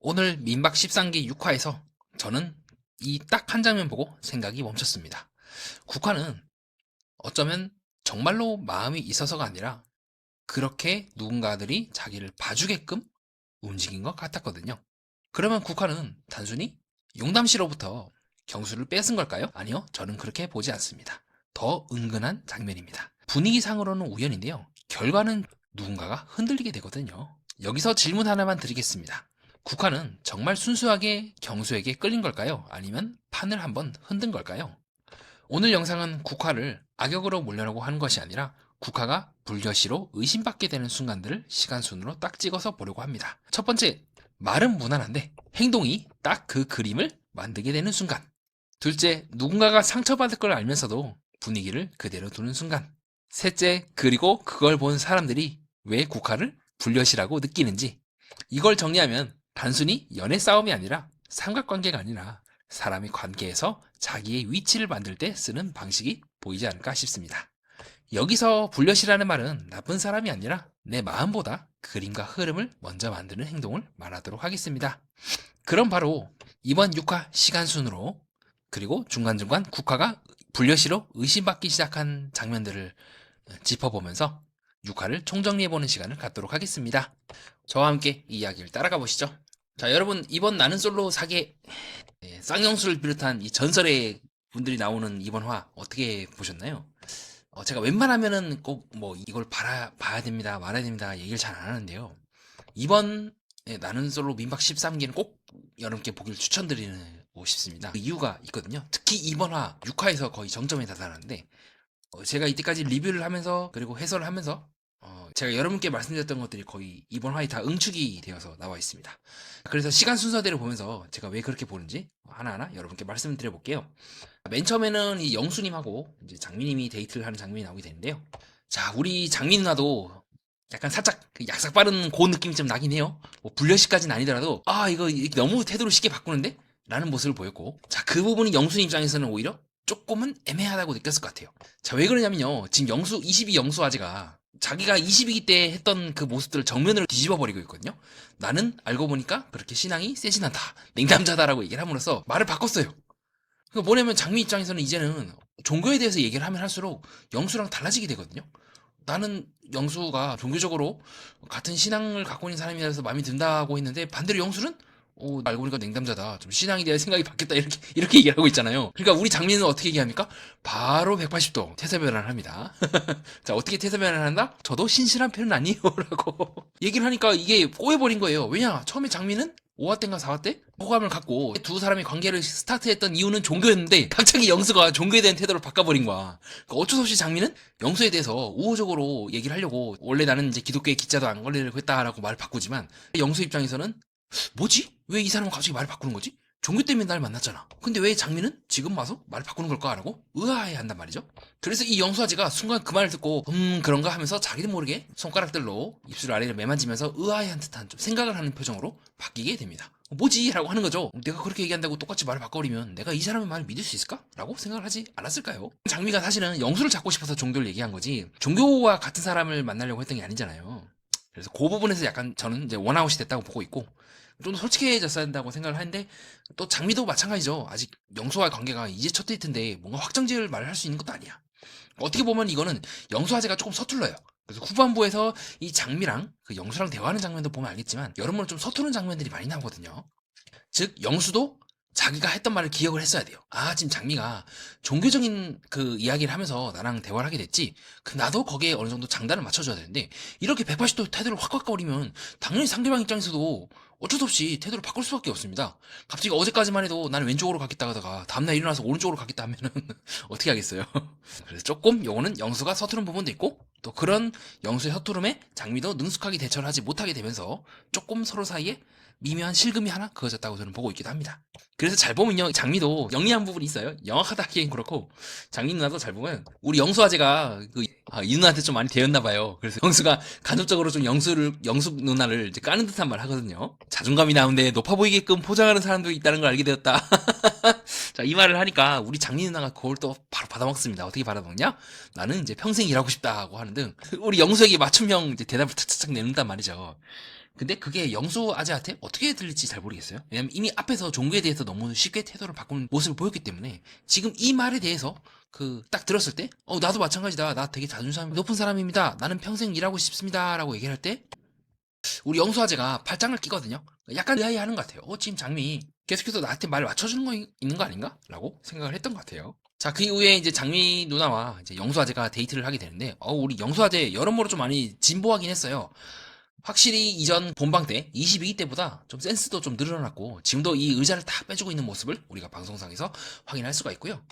오늘 민박 13기 6화에서 저는 이 딱 한 장면 보고 생각이 멈췄습니다. 국화는 어쩌면 정말로 마음이 있어서가 아니라 그렇게 누군가들이 자기를 봐주게끔 움직인 것 같았거든요. 그러면 국화는 단순히 용담 씨로부터 경수를 뺏은 걸까요? 아니요, 저는 그렇게 보지 않습니다. 더 은근한 장면입니다. 분위기상으로는 우연인데요. 결과는 누군가가 흔들리게 되거든요. 여기서 질문 하나만 드리겠습니다. 국화는 정말 순수하게 경수에게 끌린 걸까요? 아니면 판을 한번 흔든 걸까요? 오늘 영상은 국화를 악역으로 몰려라고 하는 것이 아니라 국화가 불교시로 의심받게 되는 순간들을 시간순으로 딱 찍어서 보려고 합니다. 첫 번째, 말은 무난한데 행동이 딱 그 그림을 만들게 되는 순간. 둘째, 누군가가 상처받을 걸 알면서도 분위기를 그대로 두는 순간. 셋째, 그리고 그걸 본 사람들이 왜 국화를 불려시라고 느끼는지. 이걸 정리하면 단순히 연애 싸움이 아니라 삼각관계가 아니라 사람의 관계에서 자기의 위치를 만들 때 쓰는 방식이 보이지 않을까 싶습니다. 여기서 불려시라는 말은 나쁜 사람이 아니라 내 마음보다 그림과 흐름을 먼저 만드는 행동을 말하도록 하겠습니다. 그럼 바로 이번 6화 시간순으로 그리고 중간중간 국화가 불려시로 의심받기 시작한 장면들을 짚어보면서 6화를 총정리해보는 시간을 갖도록 하겠습니다. 저와 함께 이 이야기를 따라가 보시죠. 자, 여러분, 이번 나는 솔로 사계 쌍용수를 비롯한 이 전설의 분들이 나오는 이번 화 어떻게 보셨나요? 제가 웬만하면은 꼭 뭐 이걸 봐야 됩니다, 말아야 됩니다 얘기를 잘 안 하는데요. 이번 나는 솔로 민박 13기는 꼭 여러분께 보기를 추천드리고 싶습니다. 그 이유가 있거든요. 특히 이번 화 6화에서 거의 정점에 다다랐는데 제가 이때까지 리뷰를 하면서 그리고 해설을 하면서 제가 여러분께 말씀드렸던 것들이 거의 이번 화에 다 응축이 되어서 나와 있습니다. 그래서 시간 순서대로 보면서 제가 왜 그렇게 보는지 하나하나 여러분께 말씀드려 볼게요. 맨 처음에는 이 영수님하고 이제 장미님이 데이트를 하는 장면이 나오게 되는데요. 자, 우리 장미 누나도 약간 살짝 그 약삭 빠른 그 느낌이 좀 나긴 해요. 뭐 불려시까지는 아니더라도 이거 너무 태도를 쉽게 바꾸는데? 라는 모습을 보였고, 자, 그 부분이 영수 입장에서는 오히려 조금은 애매하다고 느꼈을 것 같아요. 자, 왜 그러냐면요. 지금 22 영수 아재가 자기가 22기 때 했던 그 모습들을 정면으로 뒤집어 버리고 있거든요. 나는 알고 보니까 그렇게 신앙이 세진 않다. 냉담자다라고 얘기를 함으로써 말을 바꿨어요. 그 뭐냐면 장미 입장에서는 이제는 종교에 대해서 얘기를 하면 할수록 영수랑 달라지게 되거든요. 나는 영수가 종교적으로 같은 신앙을 갖고 있는 사람이라서 마음에 든다고 했는데 반대로 영수는 알고 보니까 냉담자다. 좀 신앙에 대한 생각이 바뀌었다. 이렇게 얘기를 하고 있잖아요. 그러니까 우리 장미는 어떻게 얘기합니까? 바로 180도 태세 변환을 합니다. 자, 어떻게 태세 변환을 한다? 저도 신실한 편은 아니에요. 라고 얘기를 하니까 이게 꼬여버린 거예요. 왜냐? 처음에 장미는 5화 때인가 4화 때 호감을 갖고 두 사람의 관계를 스타트했던 이유는 종교였는데 갑자기 영수가 종교에 대한 태도를 바꿔버린 거야. 그러니까 어쩔 수 없이 장미는 영수에 대해서 우호적으로 얘기를 하려고 원래 나는 이제 기독교에 기자도 안 걸리려고 했다라고 말을 바꾸지만 영수 입장에서는 뭐지? 왜 이 사람은 갑자기 말을 바꾸는 거지? 종교 때문에 날 만났잖아. 근데 왜 장미는 지금 와서 말을 바꾸는 걸까? 라고 의아해 한단 말이죠. 그래서 이 영수아지가 순간 그 말을 듣고 그런가 하면서 자기도 모르게 손가락들로 입술 아래를 매만지면서 의아해한 듯한 좀 생각을 하는 표정으로 바뀌게 됩니다. 뭐지? 라고 하는 거죠. 내가 그렇게 얘기한다고 똑같이 말을 바꿔버리면 내가 이 사람의 말을 믿을 수 있을까? 라고 생각을 하지 않았을까요? 장미가 사실은 영수를 잡고 싶어서 종교를 얘기한 거지 종교와 같은 사람을 만나려고 했던 게 아니잖아요. 그래서 그 부분에서 약간 저는 이제 원아웃이 됐다고 보고 있고 좀 더 솔직해졌어야 된다고 생각을 하는데 또 장미도 마찬가지죠. 아직 영수와의 관계가 이제 첫 데이트인데 뭔가 확정지을 말을 할 수 있는 것도 아니야. 어떻게 보면 이거는 영수 아재가 조금 서툴러요. 그래서 후반부에서 이 장미랑 그 영수랑 대화하는 장면도 보면 알겠지만 여러모로 좀 서투른 장면들이 많이 나오거든요. 즉 영수도 자기가 했던 말을 기억을 했어야 돼요. 지금 장미가 종교적인 그 이야기를 하면서 나랑 대화를 하게 됐지. 나도 거기에 어느 정도 장단을 맞춰줘야 되는데 이렇게 180도 태도를 확 바꿔버리면 당연히 상대방 입장에서도 어쩔 수 없이 태도를 바꿀 수밖에 없습니다. 갑자기 어제까지만 해도 나는 왼쪽으로 가겠다 하다가 다음날 일어나서 오른쪽으로 가겠다 하면은 어떻게 하겠어요? 그래서 조금 요거는 영수가 서투른 부분도 있고 또 그런 영수의 서투름에 장미도 능숙하게 대처를 하지 못하게 되면서 조금 서로 사이에 미묘한 실금이 하나 그어졌다고 저는 보고 있기도 합니다. 그래서 잘 보면요 장미도 영리한 부분이 있어요. 영악하다 하기엔 그렇고 장미 누나도 잘 보면 우리 영수 아재가 이 누나한테 좀 많이 대였나 봐요. 그래서 영수가 간접적으로 좀 영수 누나를 이제 까는 듯한 말 하거든요. 자존감이 나오는데 높아 보이게끔 포장하는 사람도 있다는 걸 알게 되었다. 자, 이 말을 하니까 우리 장미 누나가 그걸 또 바로 받아먹습니다. 어떻게 받아먹냐? 나는 이제 평생 일하고 싶다고 하는 등 우리 영수에게 맞춤형 이제 대답을 착착착 내는단 말이죠. 근데 그게 영수 아재한테 어떻게 들릴지 잘 모르겠어요. 왜냐면 이미 앞에서 종구에 대해서 너무 쉽게 태도를 바꾸는 모습을 보였기 때문에 지금 이 말에 대해서 그 딱 들었을 때 나도 마찬가지다. 나 되게 자존심이 높은 사람입니다. 나는 평생 일하고 싶습니다. 라고 얘기를 할 때 우리 영수 아재가 팔짱을 끼거든요. 약간 의아해하는 것 같아요. 지금 장미 계속해서 나한테 말 맞춰주는 거 있는 거 아닌가? 라고 생각을 했던 것 같아요. 자, 그 이후에 이제 장미 누나와 이제 영수 아재가 데이트를 하게 되는데, 우리 영수 아재 여러모로 좀 많이 진보하긴 했어요. 확실히 이전 본방 때 22기 때보다 좀 센스도 좀 늘어났고 지금도 이 의자를 딱 빼주고 있는 모습을 우리가 방송상에서 확인할 수가 있고요.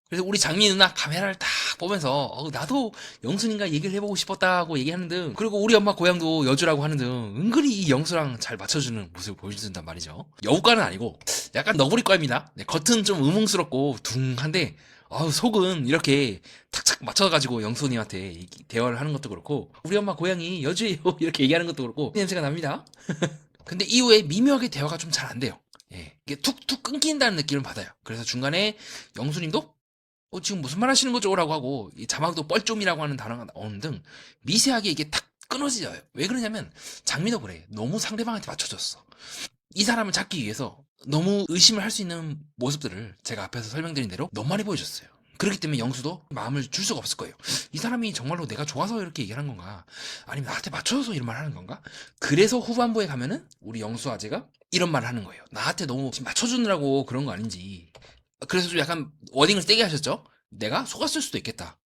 그래서 우리 장미 누나 카메라를 딱 보면서 나도 영순인가 얘기를 해보고 싶었다고 얘기하는 등, 그리고 우리 엄마 고향도 여주라고 하는 등 은근히 이 영수랑 잘 맞춰주는 모습을 보여준단 말이죠. 여우과는 아니고 약간 너구리과입니다. 네, 겉은 좀 의문스럽고 둥한데 속은 이렇게 탁탁 맞춰가지고 영수님한테 대화를 하는 것도 그렇고, 우리 엄마 고향이 여주예요 이렇게 얘기하는 것도 그렇고 냄새가 납니다. 근데 이후에 미묘하게 대화가 좀 잘 안 돼요. 예, 이게 툭툭 끊긴다는 느낌을 받아요. 그래서 중간에 영수님도 지금 무슨 말 하시는 거죠? 라고 하고, 이 자막도 뻘쭘이라고 하는 단어가 나오는 등 미세하게 이게 탁 끊어져요. 왜 그러냐면 장미도 그래. 너무 상대방한테 맞춰줬어. 이 사람을 잡기 위해서 너무 의심을 할 수 있는 모습들을 제가 앞에서 설명드린 대로 너무 많이 보여줬어요. 그렇기 때문에 영수도 마음을 줄 수가 없을 거예요. 이 사람이 정말로 내가 좋아서 이렇게 얘기를 한 건가? 아니면 나한테 맞춰서 이런 말 하는 건가? 그래서 후반부에 가면은 우리 영수 아재가 이런 말을 하는 거예요. 나한테 너무 지금 맞춰주느라고 그런 거 아닌지. 그래서 좀 약간 워딩을 세게 하셨죠? 내가 속았을 수도 있겠다.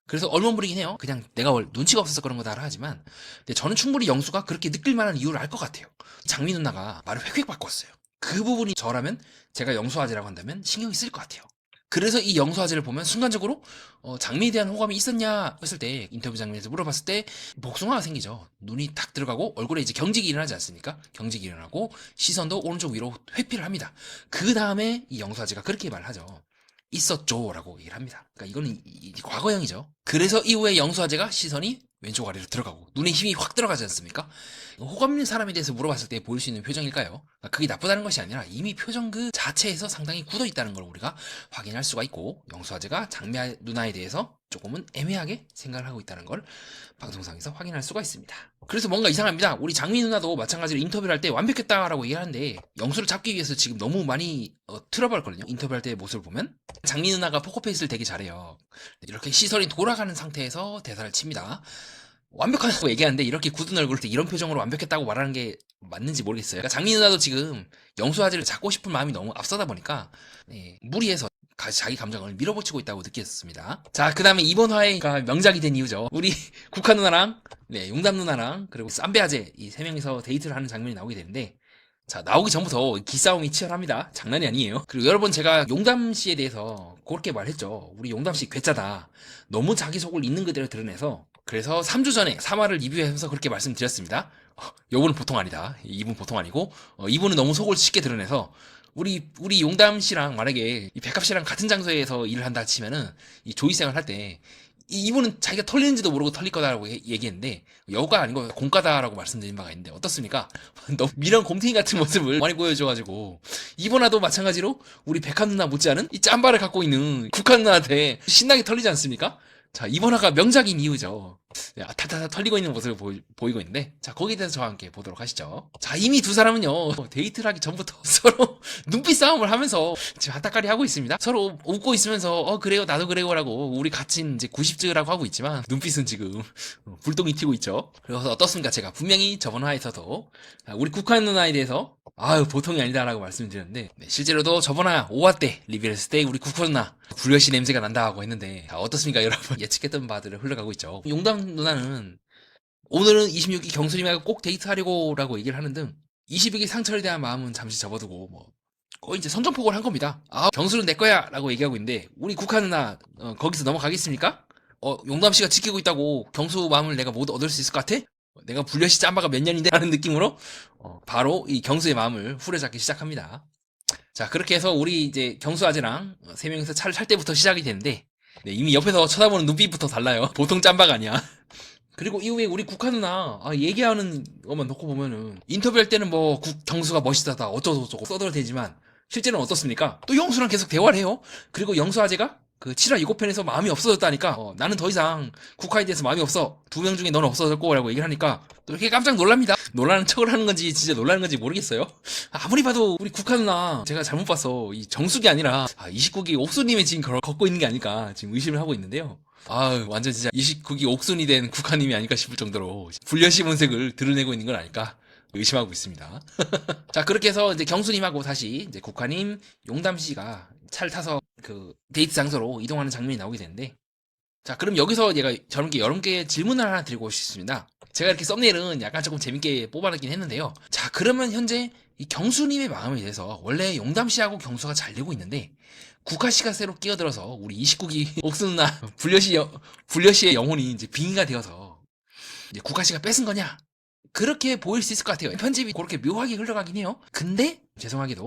그래서 얼버무리긴 해요. 그냥 내가 눈치가 없어서 그런 거다 하지만, 근데 저는 충분히 영수가 그렇게 느낄 만한 이유를 알 것 같아요. 장미 누나가 말을 획획 바꿨어요. 그 부분이 저라면, 제가 영수 아재라고 한다면 신경이 쓸 것 같아요. 그래서 이 영수 아재를 보면 순간적으로 장미에 대한 호감이 있었냐 했을 때, 인터뷰 장면에서 물어봤을 때 복숭아가 생기죠. 눈이 탁 들어가고 얼굴에 이제 경직이 일어나지 않습니까? 경직이 일어나고 시선도 오른쪽 위로 회피를 합니다. 그 다음에 이 영수 아재가 그렇게 말하죠. 있었죠 라고 얘기를 합니다. 그러니까 이거는 과거형이죠. 그래서 이후에 영수 아재가 시선이 왼쪽 아래로 들어가고 눈에 힘이 확 들어가지 않습니까? 호감 있는 사람에 대해서 물어봤을 때 보일 수 있는 표정일까요? 그러니까 그게 나쁘다는 것이 아니라 이미 표정 그 자체에서 상당히 굳어 있다는 걸 우리가 확인할 수가 있고, 영수 아재가 장미 누나에 대해서 조금은 애매하게 생각을 하고 있다는 걸 방송상에서 확인할 수가 있습니다. 그래서 뭔가 이상합니다. 우리 장미 누나도 마찬가지로 인터뷰를 할 때 완벽했다라고 얘기하는데, 영수를 잡기 위해서 지금 너무 많이 틀어버렸거든요. 인터뷰할 때의 모습을 보면 장미 누나가 포커페이스를 되게 잘해요. 이렇게 시선이 돌아가는 상태에서 대사를 칩니다. 완벽하다고 얘기하는데 이렇게 굳은 얼굴을 때 이런 표정으로 완벽했다고 말하는 게 맞는지 모르겠어요. 그러니까 장미 누나도 지금 영수 아재를 잡고 싶은 마음이 너무 앞서다 보니까 무리해서 자기 감정을 밀어붙이고 있다고 느꼈습니다. 자, 그 다음에 이번 화가 명작이 된 이유죠. 우리 국화 누나랑 용담 누나랑 그리고 쌈배 아재 이 세 명이서 데이트를 하는 장면이 나오게 되는데, 자, 나오기 전부터 기싸움이 치열합니다. 장난이 아니에요. 그리고 여러분, 제가 용담 씨에 대해서 그렇게 말했죠. 우리 용담 씨 괴짜다. 너무 자기 속을 있는 그대로 드러내서, 그래서 3주 전에 3화를 리뷰하면서 그렇게 말씀드렸습니다. 요분은 보통 아니다. 이분 보통 아니고, 이분은 너무 속을 쉽게 드러내서, 우리 용담 씨랑 만약에 이 백합 씨랑 같은 장소에서 일을 한다 치면은 이 조이생을 할 때 이분은 자기가 털리는지도 모르고 털릴 거다라고 얘기했는데, 여우가 아니고 공과다라고 말씀드린 바가 있는데 어떻습니까? 너무 미련 곰탱이 같은 모습을 많이 보여줘가지고, 이번화도 마찬가지로 우리 백합 누나 못지않은 이 짬바를 갖고 있는 국화 누나한테 신나게 털리지 않습니까? 자, 이번화가 명작인 이유죠. 타타타 털리고 있는 모습을 보이고 있는데, 자, 거기에 대해서 저와 함께 보도록 하시죠. 자, 이미 두 사람은요 데이트를 하기 전부터 서로 눈빛 싸움을 하면서 지금 핫딱가리 하고 있습니다. 서로 웃고 있으면서 그래요 나도 그래요 라고 우리 같이 이제 90즈라고 하고 있지만 눈빛은 지금 불똥이 튀고 있죠. 그래서 어떻습니까? 제가 분명히 저번 화에서도 우리 국화 누나에 대해서 보통이 아니다라고 말씀드렸는데, 실제로도 저번 화 5화 때 리뷰를 했을 때 우리 국화 누나 불려시 냄새가 난다고 했는데, 어떻습니까 여러분? 예측했던 바들을 흘러가고 있죠. 용담 누나는 오늘은 26기 경수님하고 꼭 데이트하려고 라고 얘기를 하는 등 22기 상처에 대한 마음은 잠시 접어두고 거의 이제 선전포고를 한 겁니다. 경수는 내 거야 라고 얘기하고 있는데, 우리 국화 누나 거기서 넘어가겠습니까? 용담씨가 지키고 있다고 경수 마음을 내가 못 얻을 수 있을 것 같아? 내가 불려시 짬바가 몇 년인데 하는 느낌으로 바로 이 경수의 마음을 후려잡기 시작합니다. 자, 그렇게 해서 우리 이제 경수 아재랑 세 명이서 차를 탈 때부터 시작이 되는데, 이미 옆에서 쳐다보는 눈빛부터 달라요. 보통 짬바가 아니야. 그리고 이후에 우리 국화 누나 얘기하는 것만 놓고 보면은, 인터뷰할 때는 경수가 멋있다다 어쩌고저쩌고 써도 되지만 실제는 어떻습니까? 또 영수랑 계속 대화를 해요. 그리고 영수 아재가 그 7화 예고편에서 마음이 없어졌다니까 나는 더 이상 국화에 대해서 마음이 없어. 2명 중에 너는 없어졌고 라고 얘기를 하니까 또 이렇게 깜짝 놀랍니다. 놀라는 척을 하는 건지 진짜 놀라는 건지 모르겠어요. 아무리 봐도 우리 국화 누나 제가 잘못 봤어. 이 정숙이 아니라 29기 옥수님이 지금 걷고 있는 게 아닐까 지금 의심을 하고 있는데요. 완전 진짜 29기 옥순이 된 국화님이 아닐까 싶을 정도로 불려시 본색을 드러내고 있는 건 아닐까 의심하고 있습니다. 자, 그렇게 해서 이제 경수님하고 다시 이제 국화님, 용담씨가 차를 타서 그 데이트 장소로 이동하는 장면이 나오게 되는데, 자, 그럼 여기서 여러분께 질문을 하나 드리고 싶습니다. 제가 이렇게 썸네일은 약간 조금 재밌게 뽑아냈긴 했는데요. 자, 그러면 현재 이 경수님의 마음에 대해서 원래 용담씨하고 경수가 잘 되고 있는데, 국화씨가 새로 끼어들어서 우리 29기 옥수 누나 불려시의 영혼이 이제 빙의가 되어서 이제 국화씨가 뺏은 거냐? 그렇게 보일 수 있을 것 같아요. 편집이 그렇게 묘하게 흘러가긴 해요. 근데 죄송하게도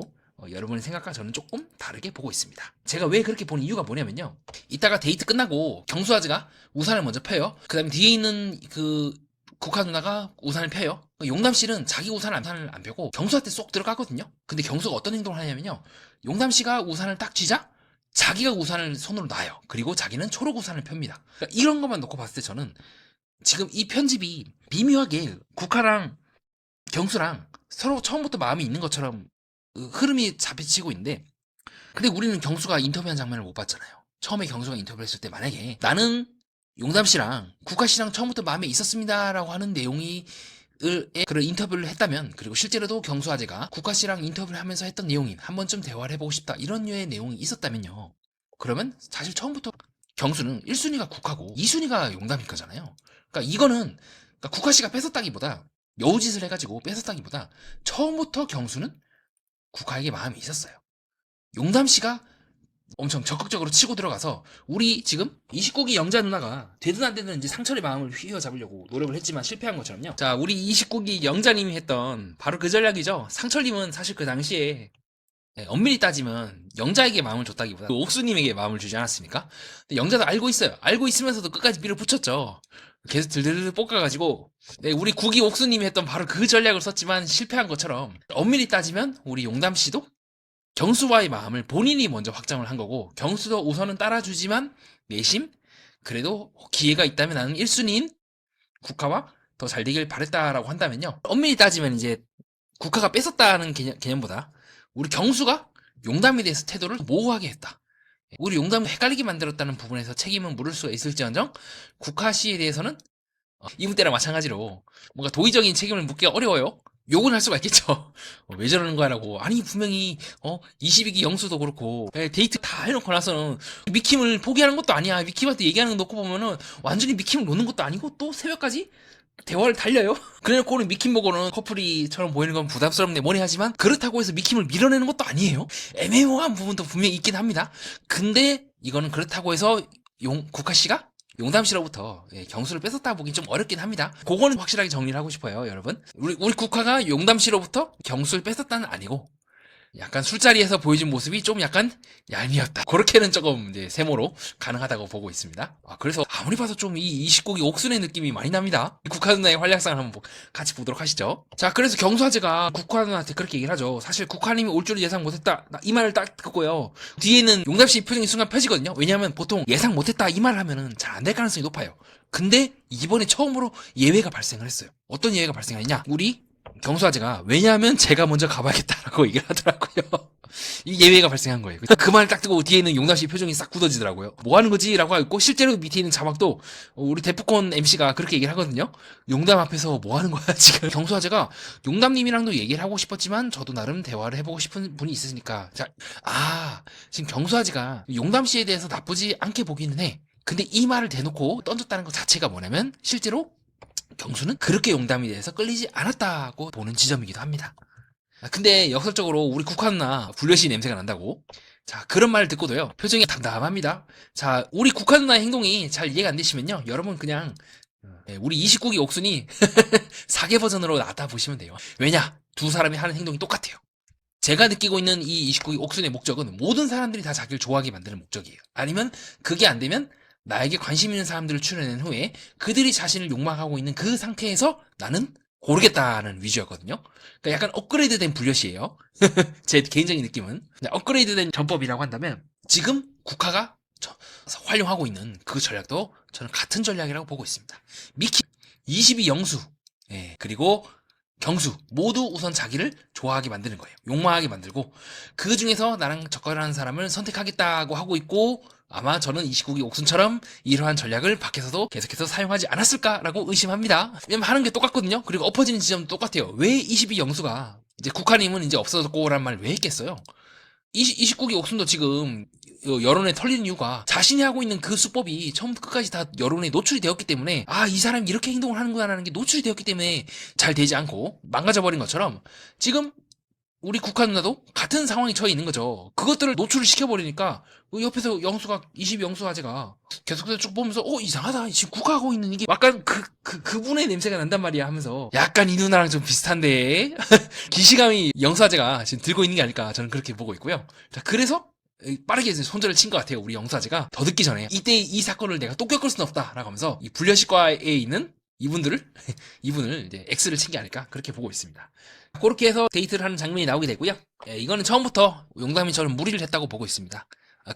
여러분의 생각과 저는 조금 다르게 보고 있습니다. 제가 왜 그렇게 보는 이유가 뭐냐면요. 이따가 데이트 끝나고 경수아즈가 우산을 먼저 펴요. 그 다음에 뒤에 있는 그 국화 누나가 우산을 펴요. 용담씨는 자기 우산을 안 펴고 경수한테 쏙 들어가거든요. 근데 경수가 어떤 행동을 하냐면요. 용담씨가 우산을 딱 쥐자 자기가 우산을 손으로 놔요. 그리고 자기는 초록 우산을 펴니다. 그러니까 이런 것만 놓고 봤을 때 저는 지금 이 편집이 미묘하게 국화랑 경수랑 서로 처음부터 마음이 있는 것처럼 흐름이 잡히치고 있는데, 근데 우리는 경수가 인터뷰한 장면을 못 봤잖아요. 처음에 경수가 인터뷰를 했을 때 만약에 나는 용담씨랑 국화씨랑 처음부터 마음에 있었습니다라고 하는 내용이 그런 인터뷰를 했다면, 그리고 실제로도 경수 아재가 국화씨랑 인터뷰를 하면서 했던 내용이 한 번쯤 대화를 해보고 싶다 이런 류의 내용이 있었다면요, 그러면 사실 처음부터 경수는 1순위가 국화고 2순위가 용담일 거잖아요. 그러니까 이거는 국화씨가 뺏었다기보다 여우짓을 해가지고 뺏었다기보다 처음부터 경수는 국화에게 마음이 있었어요. 용담씨가 엄청 적극적으로 치고 들어가서 우리 지금 29기 영자 누나가 되든 안 되든 이제 상철의 마음을 휘어잡으려고 노력을 했지만 실패한 것처럼요. 자, 우리 29기 영자님이 했던 바로 그 전략이죠. 상철님은 사실 그 당시에 엄밀히 따지면 영자에게 마음을 줬다기보다 그 옥수님에게 마음을 주지 않았습니까? 근데 영자도 알고 있어요. 알고 있으면서도 끝까지 밀어붙였죠. 계속 들들들 볶아가지고 우리 구기 옥수님이 했던 바로 그 전략을 썼지만 실패한 것처럼 엄밀히 따지면 우리 용담씨도 경수와의 마음을 본인이 먼저 확정을 한 거고, 경수도 우선은 따라주지만 내심 그래도 기회가 있다면 나는 1순위인 국화와 더 잘 되길 바랬다라고 한다면요, 엄밀히 따지면 이제 국화가 뺏었다는 개념보다 우리 경수가 용담에 대해서 태도를 모호하게 했다, 우리 용담을 헷갈리게 만들었다는 부분에서 책임은 물을 수가 있을지언정 국화씨에 대해서는 이분 때랑 마찬가지로 뭔가 도의적인 책임을 묻기가 어려워요. 욕은 할 수가 있겠죠. 왜 저러는 거야 라고. 아니 분명히 22기 영수도 그렇고 데이트 다 해놓고 나서는 미킴을 포기하는 것도 아니야. 미킴한테 얘기하는 거 놓고 보면은 완전히 미킴을 놓는 것도 아니고 또 새벽까지 대화를 달려요. 그래놓고는 미킴 보고는 커플이처럼 보이는 건 부담스럽네 뭐니 하지만, 그렇다고 해서 미킴을 밀어내는 것도 아니에요. 애매모호한 부분도 분명히 있긴 합니다. 근데 이거는 그렇다고 해서 국화씨가 용담씨로부터 경수를 뺏었다 보긴 좀 어렵긴 합니다. 그거는 확실하게 정리를 하고 싶어요, 여러분. 우리 국화가 용담씨로부터 경수를 뺏었다는 아니고 약간 술자리에서 보여준 모습이 좀 약간 얄미웠다, 그렇게는 조금 이제 세모로 가능하다고 보고 있습니다. 그래서 아무리 봐도 좀 이 29기 옥순의 느낌이 많이 납니다. 국화 누나의 활약상을 한번 같이 보도록 하시죠. 자, 그래서 경수 아재가 국화 누나한테 그렇게 얘기를 하죠. 사실 국화님이 올 줄을 예상 못했다, 이 말을 딱 듣고요, 뒤에는 용담씨 표정이 순간 펴지거든요. 왜냐하면 보통 예상 못했다 이 말을 하면은 잘 안 될 가능성이 높아요. 근데 이번에 처음으로 예외가 발생을 했어요. 어떤 예외가 발생했냐, 우리 경수 아재가 왜냐하면 제가 먼저 가봐야겠다라고 얘기를 하더라고요. 이 예외가 발생한 거예요. 그 말을 딱 듣고 뒤에 있는 용담씨 표정이 싹 굳어지더라고요. 뭐 하는 거지? 라고 하고, 실제로 밑에 있는 자막도 우리 데프콘 MC가 그렇게 얘기를 하거든요. 용담 앞에서 뭐 하는 거야 지금. 경수 아재가 용담님이랑도 얘기를 하고 싶었지만 저도 나름 대화를 해보고 싶은 분이 있으니까. 자, 지금 경수 아재가 용담씨에 대해서 나쁘지 않게 보기는 해. 근데 이 말을 대놓고 던졌다는 것 자체가 뭐냐면 실제로 경수는 그렇게 용담에 대해서 끌리지 않았다고 보는 지점이기도 합니다. 근데 역설적으로 우리 국화 누나 불려시 냄새가 난다고. 자, 그런 말을 듣고도요, 표정이 담담합니다. 자, 우리 국화 누나의 행동이 잘 이해가 안 되시면요, 여러분 그냥 우리 29기 옥순이 4개 버전으로 나왔다 보시면 돼요. 왜냐? 두 사람이 하는 행동이 똑같아요. 제가 느끼고 있는 이 29기 옥순의 목적은 모든 사람들이 다 자기를 좋아하게 만드는 목적이에요. 아니면 그게 안 되면 나에게 관심 있는 사람들을 출연한 후에 그들이 자신을 욕망하고 있는 그 상태에서 나는 고르겠다는 위주였거든요. 그러니까 약간 업그레이드된 불려시예요. 제 개인적인 느낌은. 업그레이드된 전법이라고 한다면 지금 국화가 활용하고 있는 그 전략도 저는 같은 전략이라고 보고 있습니다. 미키 22 영수, 예, 그리고 경수 모두 우선 자기를 좋아하게 만드는 거예요. 욕망하게 만들고 그 중에서 나랑 적절한 사람을 선택하겠다고 하고 있고, 아마 저는 29기 옥순처럼 이러한 전략을 밖에서도 계속해서 사용하지 않았을까라고 의심합니다. 왜냐면 하는 게 똑같거든요. 그리고 엎어지는 지점도 똑같아요. 왜 22 영수가 이제 국화님은 이제 없어졌고라는 말을 왜 했겠어요? 29기 옥순도 지금 여론에 털리는 이유가 자신이 하고 있는 그 수법이 처음부터 끝까지 다 여론에 노출이 되었기 때문에, 아, 이 사람이 이렇게 행동을 하는구나라는 게 노출이 되었기 때문에 잘 되지 않고 망가져버린 것처럼 지금 우리 국화 누나도 같은 상황에 처해 있는 거죠. 그것들을 노출을 시켜버리니까 옆에서 영수가 22영수 아재가 계속해서 쭉 보면서 이상하다, 지금 국화하고 있는 이게 약간 그분의 냄새가 난단 말이야 하면서, 약간 이 누나랑 좀 비슷한데 기시감이 영수 아재가 지금 들고 있는 게 아닐까, 저는 그렇게 보고 있고요. 자, 그래서 빠르게 이제 손절을 친 것 같아요. 우리 영수 아재가 더 늦기 전에 이때 이 사건을 내가 또 겪을 수는 없다 라고 하면서 이 불려식과에 있는 이분을 이제 X를 친 게 아닐까, 그렇게 보고 있습니다. 그렇게 해서 데이트를 하는 장면이 나오게 되고요. 이거는 처음부터 용담이 저는 무리를 했다고 보고 있습니다.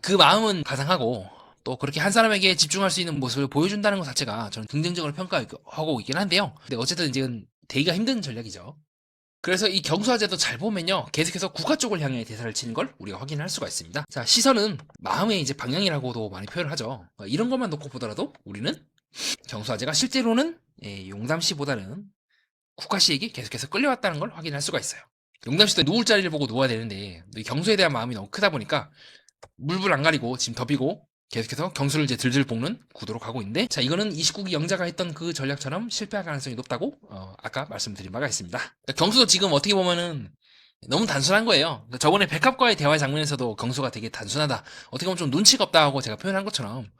그 마음은 가상하고 또 그렇게 한 사람에게 집중할 수 있는 모습을 보여준다는 것 자체가 저는 긍정적으로 평가하고 있긴 한데요. 근데 어쨌든 이제 되기가 힘든 전략이죠. 그래서 이 경수아재도 잘 보면요, 계속해서 국화 쪽을 향해 대사를 치는 걸 우리가 확인할 수가 있습니다. 자, 시선은 마음의 이제 방향이라고도 많이 표현을 하죠. 이런 것만 놓고 보더라도 우리는 경수아재가 실제로는 용담 씨보다는 국화 씨에게 계속해서 끌려왔다는 걸 확인할 수가 있어요. 용담 씨도 누울 자리를 보고 누워야 되는데 경수에 대한 마음이 너무 크다 보니까 물불 안 가리고 지금 덮이고 계속해서 경수를 이제 들들 볶는 구도로 가고 있는데, 자, 이거는 29기 영자가 했던 그 전략처럼 실패할 가능성이 높다고 아까 말씀드린 바가 있습니다. 그러니까 경수도 지금 어떻게 보면은 너무 단순한 거예요. 그러니까 저번에 백합과의 대화 장면에서도 경수가 되게 단순하다, 어떻게 보면 좀 눈치가 없다 하고 제가 표현한 것처럼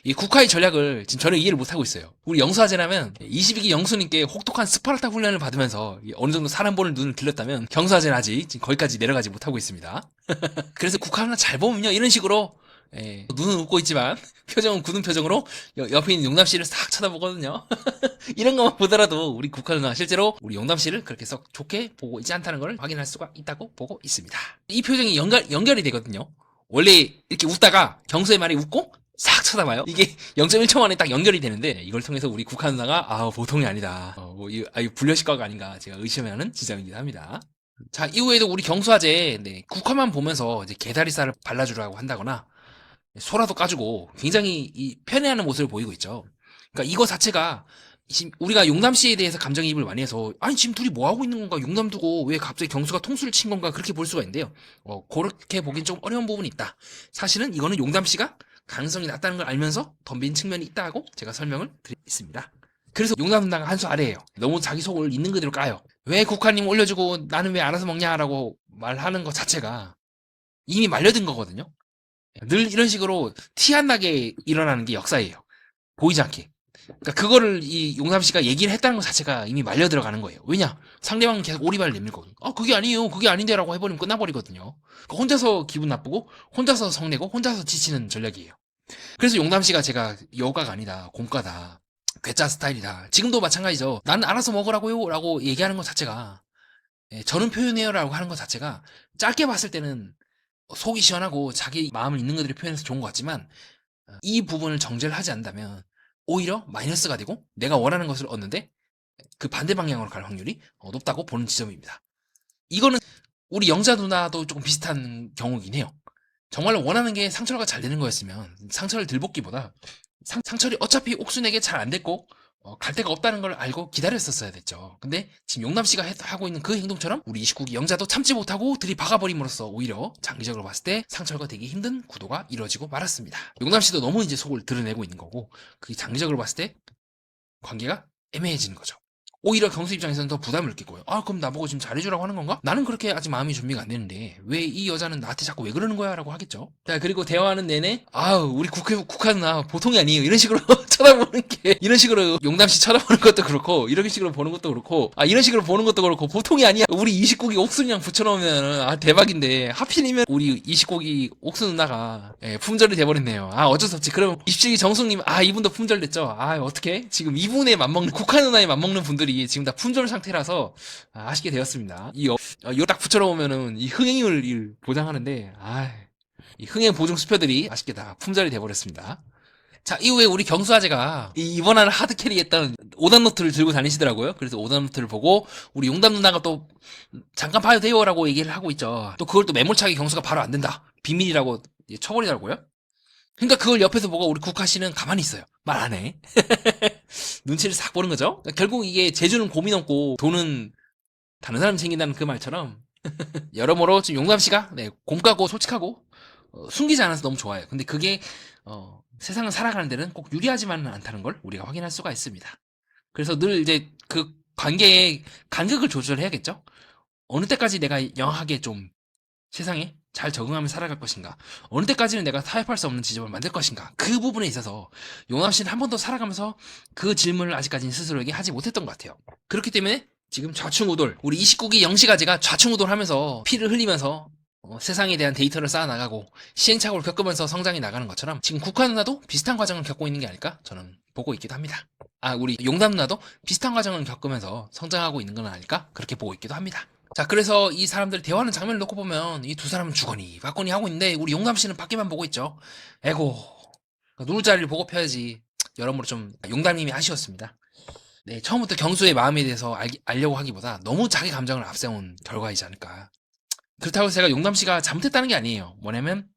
이 국화의 전략을 지금 전혀 이해를 못하고 있어요. 우리 영수아재라면 22기 영수님께 혹독한 스파르타 훈련을 받으면서 어느 정도 사람 보는 눈을 길렀다면, 경수아재는 아직 지금 거기까지 내려가지 못하고 있습니다. 그래서 국화 하나 잘 보면요, 이런 식으로 눈은 웃고 있지만 표정은 굳은 표정으로 옆에 있는 용담 씨를 싹 쳐다보거든요. 이런 것만 보더라도 우리 국화 누나 실제로 우리 용담 씨를 그렇게 썩 좋게 보고 있지 않다는 걸 확인할 수가 있다고 보고 있습니다. 이 표정이 연결이 되거든요. 원래 이렇게 웃다가 경수의 말이 웃고 싹 쳐다봐요. 이게 0.1초 만에 딱 연결이 되는데, 이걸 통해서 우리 국화 누나가 보통이 아니다, 이 불려식과가 아닌가 제가 의심하는 지점이기도 합니다. 자, 이후에도 우리 경수아재 국화만 보면서 이제 게다리살을 발라주라고 한다거나 소라도 까주고 굉장히 편애하는 모습을 보이고 있죠. 그러니까 이거 자체가 지금 우리가 용담 씨에 대해서 감정이입을 많이 해서, 아니 지금 둘이 뭐 하고 있는 건가, 용담 두고 왜 갑자기 경수가 통수를 친 건가, 그렇게 볼 수가 있는데요. 그렇게 보긴 좀 어려운 부분이 있다. 사실은 이거는 용담 씨가 가능성이 낮다는 걸 알면서 덤빈 측면이 있다고 제가 설명을 드리겠습니다. 그래서 용담 누나가 한 수 아래예요. 너무 자기 속을 있는 그대로 까요. 왜 국화님 올려주고 나는 왜 알아서 먹냐라고 말하는 것 자체가 이미 말려든 거거든요. 늘 이런 식으로 티 안 나게 일어나는 게 역사예요. 보이지 않게. 그러니까 그거를 이 용삼 씨가 얘기를 했다는 것 자체가 이미 말려 들어가는 거예요. 왜냐? 상대방은 계속 오리발을 내밀고, 그게 아니에요, 그게 아닌데라고 해버리면 끝나버리거든요. 그러니까 혼자서 기분 나쁘고 혼자서 성내고 혼자서 지치는 전략이에요. 그래서 용담 씨가 제가 여가가 아니다, 공과다, 괴짜 스타일이다, 지금도 마찬가지죠. 나는 알아서 먹으라고요 라고 얘기하는 것 자체가, 저는 표현해요 라고 하는 것 자체가 짧게 봤을 때는 속이 시원하고 자기 마음을 있는 그대로 표현해서 좋은 것 같지만, 이 부분을 정제를 하지 않는다면 오히려 마이너스가 되고 내가 원하는 것을 얻는데 그 반대 방향으로 갈 확률이 높다고 보는 지점입니다. 이거는 우리 영자 누나도 조금 비슷한 경우이긴 해요. 정말로 원하는 게 상철과 잘 되는 거였으면 상철을 들볶기보다 상철이 어차피 옥순에게 잘 안 됐고 갈 데가 없다는 걸 알고 기다렸었어야 됐죠. 근데 지금 용남 씨가 하고 있는 그 행동처럼 우리 29기 영자도 참지 못하고 들이박아버림으로써 오히려 장기적으로 봤을 때 상철과 되기 힘든 구도가 이루어지고 말았습니다. 용남 씨도 너무 이제 속을 드러내고 있는 거고, 그게 장기적으로 봤을 때 관계가 애매해지는 거죠. 오히려 경수 입장에서는 더 부담을 느끼고요. 그럼 나보고 지금 잘해주라고 하는 건가? 나는 그렇게 아직 마음이 준비가 안 되는데 왜 이 여자는 나한테 자꾸 왜 그러는 거야? 라고 하겠죠. 자, 그리고 대화하는 내내 우리 국화 누나 보통이 아니에요, 이런 식으로 쳐다보는 게, 이런 식으로 용담씨 쳐다보는 것도 그렇고 이런 식으로 보는 것도 그렇고 이런 식으로 보는 것도 그렇고 보통이 아니야. 우리 29기 옥순이랑 붙여놓으면 대박인데 하필이면 우리 29기 옥순 누나가 품절이 돼버렸네요. 어쩔 수 없지. 그러면 27기 정숙님 이분도 품절 됐죠. 어떻게 지금 이분에 맞먹는, 국화 누나에 맞먹는 분들이 지금 다 품절 상태라서 아쉽게 되었습니다. 이거 딱 붙여놓으면은 이 흥행을 보장하는데 이 흥행 보증 수표들이 아쉽게 다 품절이 돼버렸습니다. 자, 이후에 우리 경수아재가 이번화를 하드캐리했던 오답노트를 들고 다니시더라고요. 그래서 오답노트를 보고 우리 용담 누나가 또 잠깐 봐도 돼요라고 얘기를 하고 있죠. 또 그걸 또 매몰차게 경수가 바로 안 된다. 비밀이라고 쳐버리더라고요. 그러니까 그걸 옆에서 보고 우리 국화씨는 가만히 있어요. 말 안 해. 눈치를 싹 보는 거죠. 그러니까 결국 이게 재주는 곰이 넘고 돈은 다른 사람이 챙긴다는 그 말처럼 여러모로 지금 용담씨가 네, 곰까고 솔직하고 숨기지 않아서 너무 좋아요. 근데 그게 세상을 살아가는 데는 꼭 유리하지만은 않다는 걸 우리가 확인할 수가 있습니다. 그래서 늘 이제 그 관계의 간극을 조절해야겠죠. 어느 때까지 내가 영하게 좀 세상에 잘 적응하며 살아갈 것인가, 어느 때까지는 내가 타협할 수 없는 지점을 만들 것인가, 그 부분에 있어서 용남 씨는 한 번도 살아가면서 그 질문을 아직까지는 스스로에게 하지 못했던 것 같아요. 그렇기 때문에 지금 좌충우돌, 우리 29기 영시가지가 좌충우돌하면서 피를 흘리면서 세상에 대한 데이터를 쌓아나가고 시행착오를 겪으면서 성장해 나가는 것처럼 지금 국화 누나도 비슷한 과정을 겪고 있는 게 아닐까 저는 보고 있기도 합니다. 우리 용담 누나도 비슷한 과정을 겪으면서 성장하고 있는 건 아닐까 그렇게 보고 있기도 합니다. 자, 그래서 이 사람들 대화하는 장면을 놓고 보면 이 두 사람은 주거니 받거니 하고 있는데 우리 용담 씨는 밖에만 보고 있죠. 에고, 누울 자리를 보고 펴야지. 여러모로 좀 용담님이 아쉬웠습니다. 네, 처음부터 경수의 마음에 대해서 알려고 하기보다 너무 자기 감정을 앞세운 결과이지 않을까. 그렇다고 제가 용담 씨가 잘못했다는 게 아니에요. 뭐냐면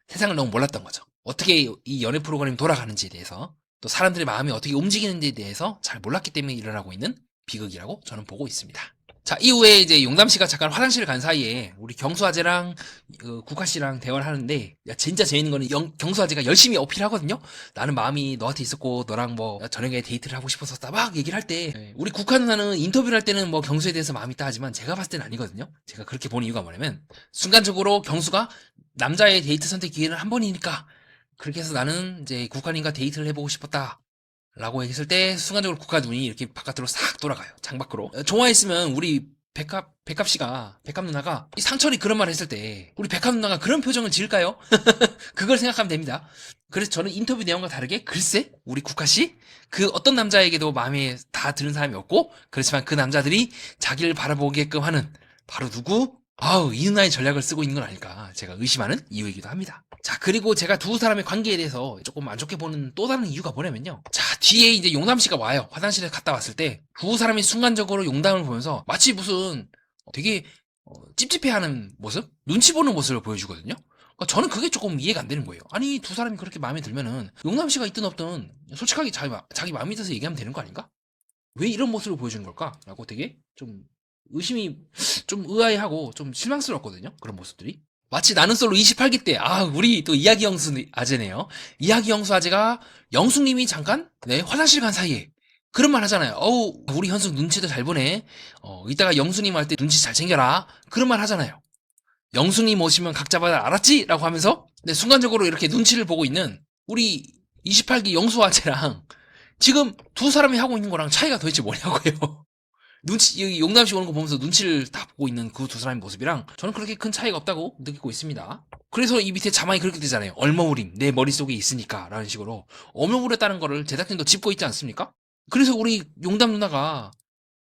세상을 너무 몰랐던 거죠. 어떻게 이 연애 프로그램이 돌아가는지에 대해서, 또 사람들의 마음이 어떻게 움직이는지에 대해서 잘 몰랐기 때문에 일어나고 있는 비극이라고 저는 보고 있습니다. 자, 이후에 이제 용담 씨가 잠깐 화장실 간 사이에 우리 경수아재랑 국화 씨랑 대화를 하는데, 야, 진짜 재밌는 거는 경수아재가 열심히 어필하거든요. 나는 마음이 너한테 있었고 너랑 뭐 저녁에 데이트를 하고 싶었었다 막 얘기를 할 때, 우리 국화 누나는 인터뷰를 할 때는 뭐 경수에 대해서 마음이 있다 하지만 제가 봤을 때는 아니거든요. 제가 그렇게 본 이유가 뭐냐면 순간적으로 경수가 남자의 데이트 선택 기회는 한 번이니까 그렇게 해서 나는 이제 국화님과 데이트를 해보고 싶었다 라고 했을 때 순간적으로 국화 눈이 이렇게 바깥으로 싹 돌아가요. 창밖으로. 좋아했으면 우리 백합 누나가 이 상철이 그런 말을 했을 때 우리 백합 누나가 그런 표정을 지을까요? 그걸 생각하면 됩니다. 그래서 저는 인터뷰 내용과 다르게 글쎄 우리 국화씨 그 어떤 남자에게도 마음에 다 드는 사람이 없고, 그렇지만 그 남자들이 자기를 바라보게끔 하는 바로 누구? 이 누나의 전략을 쓰고 있는 건 아닐까 제가 의심하는 이유이기도 합니다. 자, 그리고 제가 두 사람의 관계에 대해서 조금 안 좋게 보는 또 다른 이유가 뭐냐면요. 자, 뒤에 이제 용담 씨가 와요. 화장실에 갔다 왔을 때 두 사람이 순간적으로 용담을 보면서 마치 무슨 되게 찝찝해하는 모습? 눈치 보는 모습을 보여주거든요. 그러니까 저는 그게 조금 이해가 안 되는 거예요. 아니, 두 사람이 그렇게 마음에 들면은 용담 씨가 있든 없든 솔직하게 자기 마음에 들어서 얘기하면 되는 거 아닌가? 왜 이런 모습을 보여주는 걸까? 라고 되게 좀 의심이 좀 의아해하고 좀 실망스럽거든요. 그런 모습들이. 마치 나는 솔로 28기 때, 우리 또 이야기 영수 아재네요. 이야기 영수 아재가 영숙님이 잠깐, 네, 화장실 간 사이에 그런 말 하잖아요. 우리 현숙 눈치도 잘 보네. 이따가 영수님 할 때 눈치 잘 챙겨라. 그런 말 하잖아요. 영수님 오시면 각 잡아야 알았지? 라고 하면서, 네, 순간적으로 이렇게 눈치를 보고 있는 우리 28기 영수 아재랑 지금 두 사람이 하고 있는 거랑 차이가 도대체 뭐냐고요. 용담씨 오는 거 보면서 눈치를 다 보고 있는 그 두 사람의 모습이랑 저는 그렇게 큰 차이가 없다고 느끼고 있습니다. 그래서 이 밑에 자막이 그렇게 되잖아요. 얼머무림, 내 머릿속에 있으니까 라는 식으로 얼머무렸다는 거를 제작진도 짚고 있지 않습니까? 그래서 우리 용담 누나가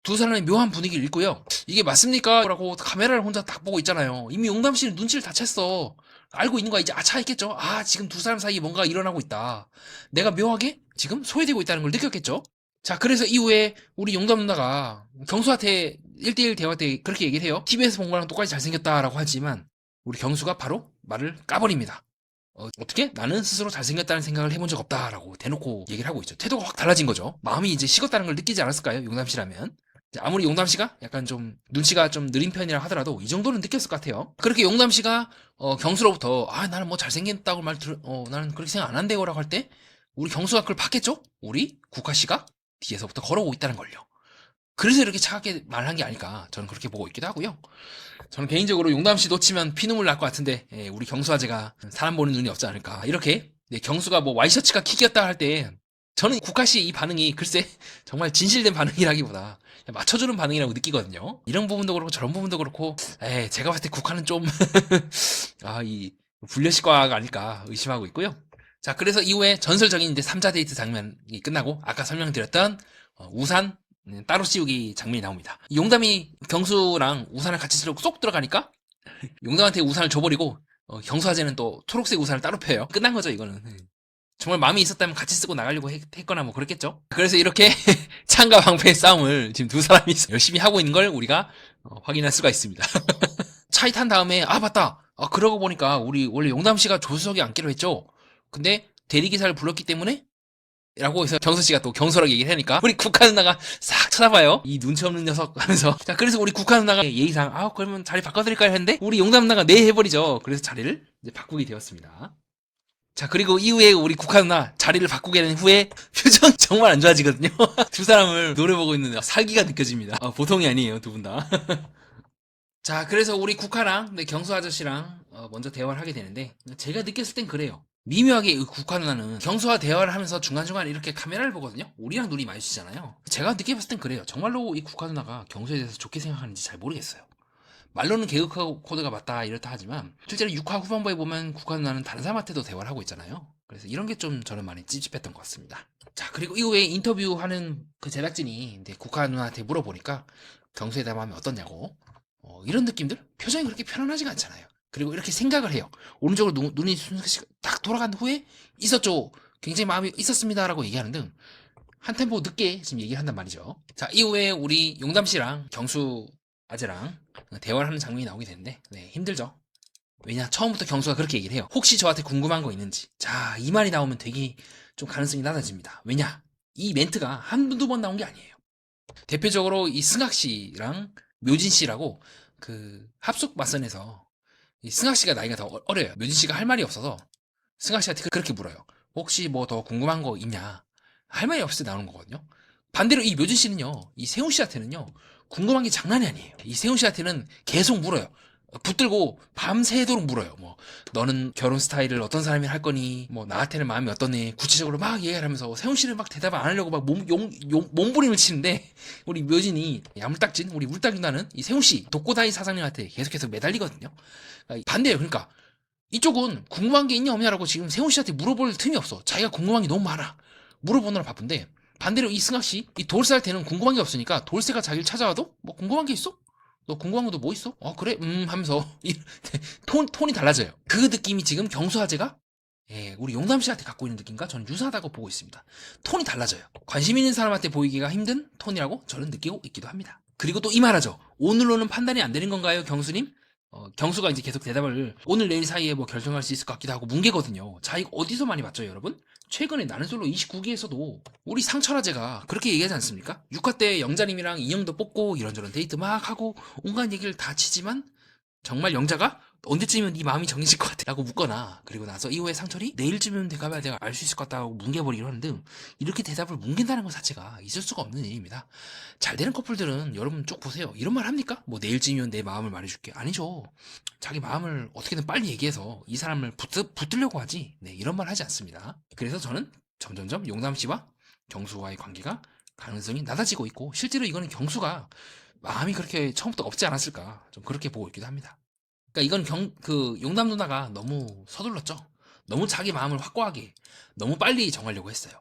두 사람의 묘한 분위기를 읽고요. 이게 맞습니까? 라고 카메라를 혼자 딱 보고 있잖아요. 이미 용담씨는 눈치를 다 챘어. 알고 있는 거야. 이제 차있겠죠? 지금 두 사람 사이에 뭔가 일어나고 있다. 내가 묘하게 지금 소외되고 있다는 걸 느꼈겠죠? 자, 그래서 이후에 우리 용담 누나가 경수한테 1대1 대화 때 그렇게 얘기를 해요. TV에서 본 거랑 똑같이 잘생겼다라고 하지만 우리 경수가 바로 말을 까버립니다. 어떻게? 나는 스스로 잘생겼다는 생각을 해본 적 없다라고 대놓고 얘기를 하고 있죠. 태도가 확 달라진 거죠. 마음이 이제 식었다는 걸 느끼지 않았을까요? 용담 씨라면. 아무리 용담 씨가 약간 좀 눈치가 좀 느린 편이라 하더라도 이 정도는 느꼈을 것 같아요. 그렇게 용담 씨가 경수로부터 나는 뭐 잘생겼다고 나는 그렇게 생각 안 한대요라고 할 때 우리 경수가 그걸 봤겠죠? 우리 국화 씨가 뒤에서부터 걸어오고 있다는 걸요. 그래서 이렇게 차갑게 말한 게 아닐까 저는 그렇게 보고 있기도 하고요. 저는 개인적으로 용담 씨 놓치면 피눈물 날 것 같은데 우리 경수 아재가 사람 보는 눈이 없지 않을까. 이렇게 경수가 뭐 와이셔츠가 킥이었다 할 때 저는 국화 씨의 이 반응이 글쎄 정말 진실된 반응이라기보다 맞춰주는 반응이라고 느끼거든요. 이런 부분도 그렇고 저런 부분도 그렇고 제가 봤을 때 국화는 좀 이 불려식과가 아닐까 의심하고 있고요. 자, 그래서 이후에 전설적인 이제 3자 데이트 장면이 끝나고 아까 설명드렸던 우산 따로 씌우기 장면이 나옵니다. 용담이 경수랑 우산을 같이 쓰려고 쏙 들어가니까 용담한테 우산을 줘버리고 경수아재는 또 초록색 우산을 따로 펴요. 끝난 거죠, 이거는. 정말 마음이 있었다면 같이 쓰고 나가려고 했거나 뭐 그랬겠죠. 그래서 이렇게 창과 방패의 싸움을 지금 두 사람이 열심히 하고 있는 걸 우리가 확인할 수가 있습니다. 차에 탄 다음에 맞다. 그러고 보니까 우리 원래 용담 씨가 조수석에 앉기로 했죠. 근데 대리기사를 불렀기 때문에 라고 해서 경수 씨가 또 경솔하게 얘기를 하니까 우리 국화 누나가 싹 쳐다봐요. 이 눈치 없는 녀석 하면서. 자, 그래서 우리 국화 누나가 예의상 그러면 자리 바꿔드릴까요 했는데 우리 용담 누나가 네 해버리죠. 그래서 자리를 이제 바꾸게 되었습니다. 자, 그리고 이후에 우리 국화 누나 자리를 바꾸게 된 후에 표정 정말 안 좋아지거든요. 두 사람을 노려보고 있는 살기가 느껴집니다. 보통이 아니에요, 두 분 다. 자, 그래서 우리 국화랑 경수 아저씨랑 먼저 대화를 하게 되는데 제가 느꼈을 땐 그래요. 미묘하게 국화 누나는 경수와 대화를 하면서 중간중간 이렇게 카메라를 보거든요. 우리랑 눈이 마주치잖아요. 제가 느껴봤을 땐 그래요. 정말로 이 국화 누나가 경수에 대해서 좋게 생각하는지 잘 모르겠어요. 말로는 개그 코드가 맞다 이렇다 하지만 실제로 6화 후반부에 보면 국화 누나는 다른 사람한테도 대화를 하고 있잖아요. 그래서 이런 게 좀 저는 많이 찝찝했던 것 같습니다. 자, 그리고 이후에 인터뷰하는 그 제작진이 이제 국화 누나한테 물어보니까 경수에 대한 마음이 어떻냐고 이런 느낌들? 표정이 그렇게 편안하지가 않잖아요. 그리고 이렇게 생각을 해요. 오른쪽으로 눈이 딱 돌아간 후에 있었죠. 굉장히 마음이 있었습니다라고 얘기하는 등 한 템포 늦게 지금 얘기를 한단 말이죠. 자, 이후에 우리 용담 씨랑 경수 아재랑 대화를 하는 장면이 나오게 되는데 힘들죠. 왜냐, 처음부터 경수가 그렇게 얘기를 해요. 혹시 저한테 궁금한 거 있는지. 자, 이 말이 나오면 되게 좀 가능성이 낮아집니다. 왜냐, 이 멘트가 한두 번 나온 게 아니에요. 대표적으로 이 승학 씨랑 묘진 씨라고 그 합숙 맞선에서 이 승학 씨가 나이가 더 어려요. 묘진 씨가 할 말이 없어서 승학 씨한테 그렇게 물어요. 혹시 뭐 더 궁금한 거 있냐? 할 말이 없을 때 나오는 거거든요. 반대로 이 묘진 씨는요, 이 세훈 씨한테는요, 궁금한 게 장난이 아니에요. 이 세훈 씨한테는 계속 물어요. 붙들고 밤새도록 물어요. 뭐 너는 결혼 스타일을 어떤 사람이 할 거니? 뭐 나한테는 마음이 어떠니? 구체적으로 막 얘기를 하면서 세훈 씨는 막 대답을 안 하려고 막 몸부림을 치는데 우리 묘진이 야물딱진 우리 물딱 누나는 이 세훈 씨 독고다이 사장님한테 계속해서 매달리거든요. 반대예요. 그러니까 이쪽은 궁금한 게 있냐 없냐라고 지금 세훈 씨한테 물어볼 틈이 없어. 자기가 궁금한 게 너무 많아. 물어보느라 바쁜데 반대로 이 승학 씨, 이 돌쇠한테는 궁금한 게 없으니까 돌쇠가 자기를 찾아와도 뭐 궁금한 게 있어? 너 궁금한 것도 뭐 있어? 그래? 하면서 톤이 달라져요. 그 느낌이 지금 경수아재가 우리 용담 씨한테 갖고 있는 느낌과 저는 유사하다고 보고 있습니다. 톤이 달라져요. 관심 있는 사람한테 보이기가 힘든 톤이라고 저는 느끼고 있기도 합니다. 그리고 또 이 말하죠. 오늘로는 판단이 안 되는 건가요, 경수님? 경수가 이제 계속 대답을 오늘 내일 사이에 뭐 결정할 수 있을 것 같기도 하고 뭉개거든요. 자, 이거 어디서 많이 봤죠, 여러분? 최근에 나는 솔로 29기에서도 우리 상철아재가 그렇게 얘기하지 않습니까? 6화 때 영자님이랑 인형도 뽑고 이런저런 데이트 막 하고 온갖 얘기를 다 치지만 정말 영자가 언제쯤이면 네 마음이 정해질 것 같아 라고 묻거나 그리고 나서 이후에 상철이 내일쯤이면 돼가봐야 내가 알 수 있을 것 같다고 뭉개버리기로 하는 등 이렇게 대답을 뭉갠다는 것 자체가 있을 수가 없는 일입니다. 잘 되는 커플들은 여러분 쭉 보세요. 이런 말 합니까? 뭐 내일쯤이면 내 마음을 말해줄게. 아니죠. 자기 마음을 어떻게든 빨리 얘기해서 이 사람을 붙들려고 하지 이런 말 하지 않습니다. 그래서 저는 점점점 용담씨와 경수와의 관계가 가능성이 낮아지고 있고 실제로 이거는 경수가 마음이 그렇게 처음부터 없지 않았을까 좀 그렇게 보고 있기도 합니다. 그러니까 이건 용담 누나가 너무 서둘렀죠. 너무 자기 마음을 확고하게 너무 빨리 정하려고 했어요.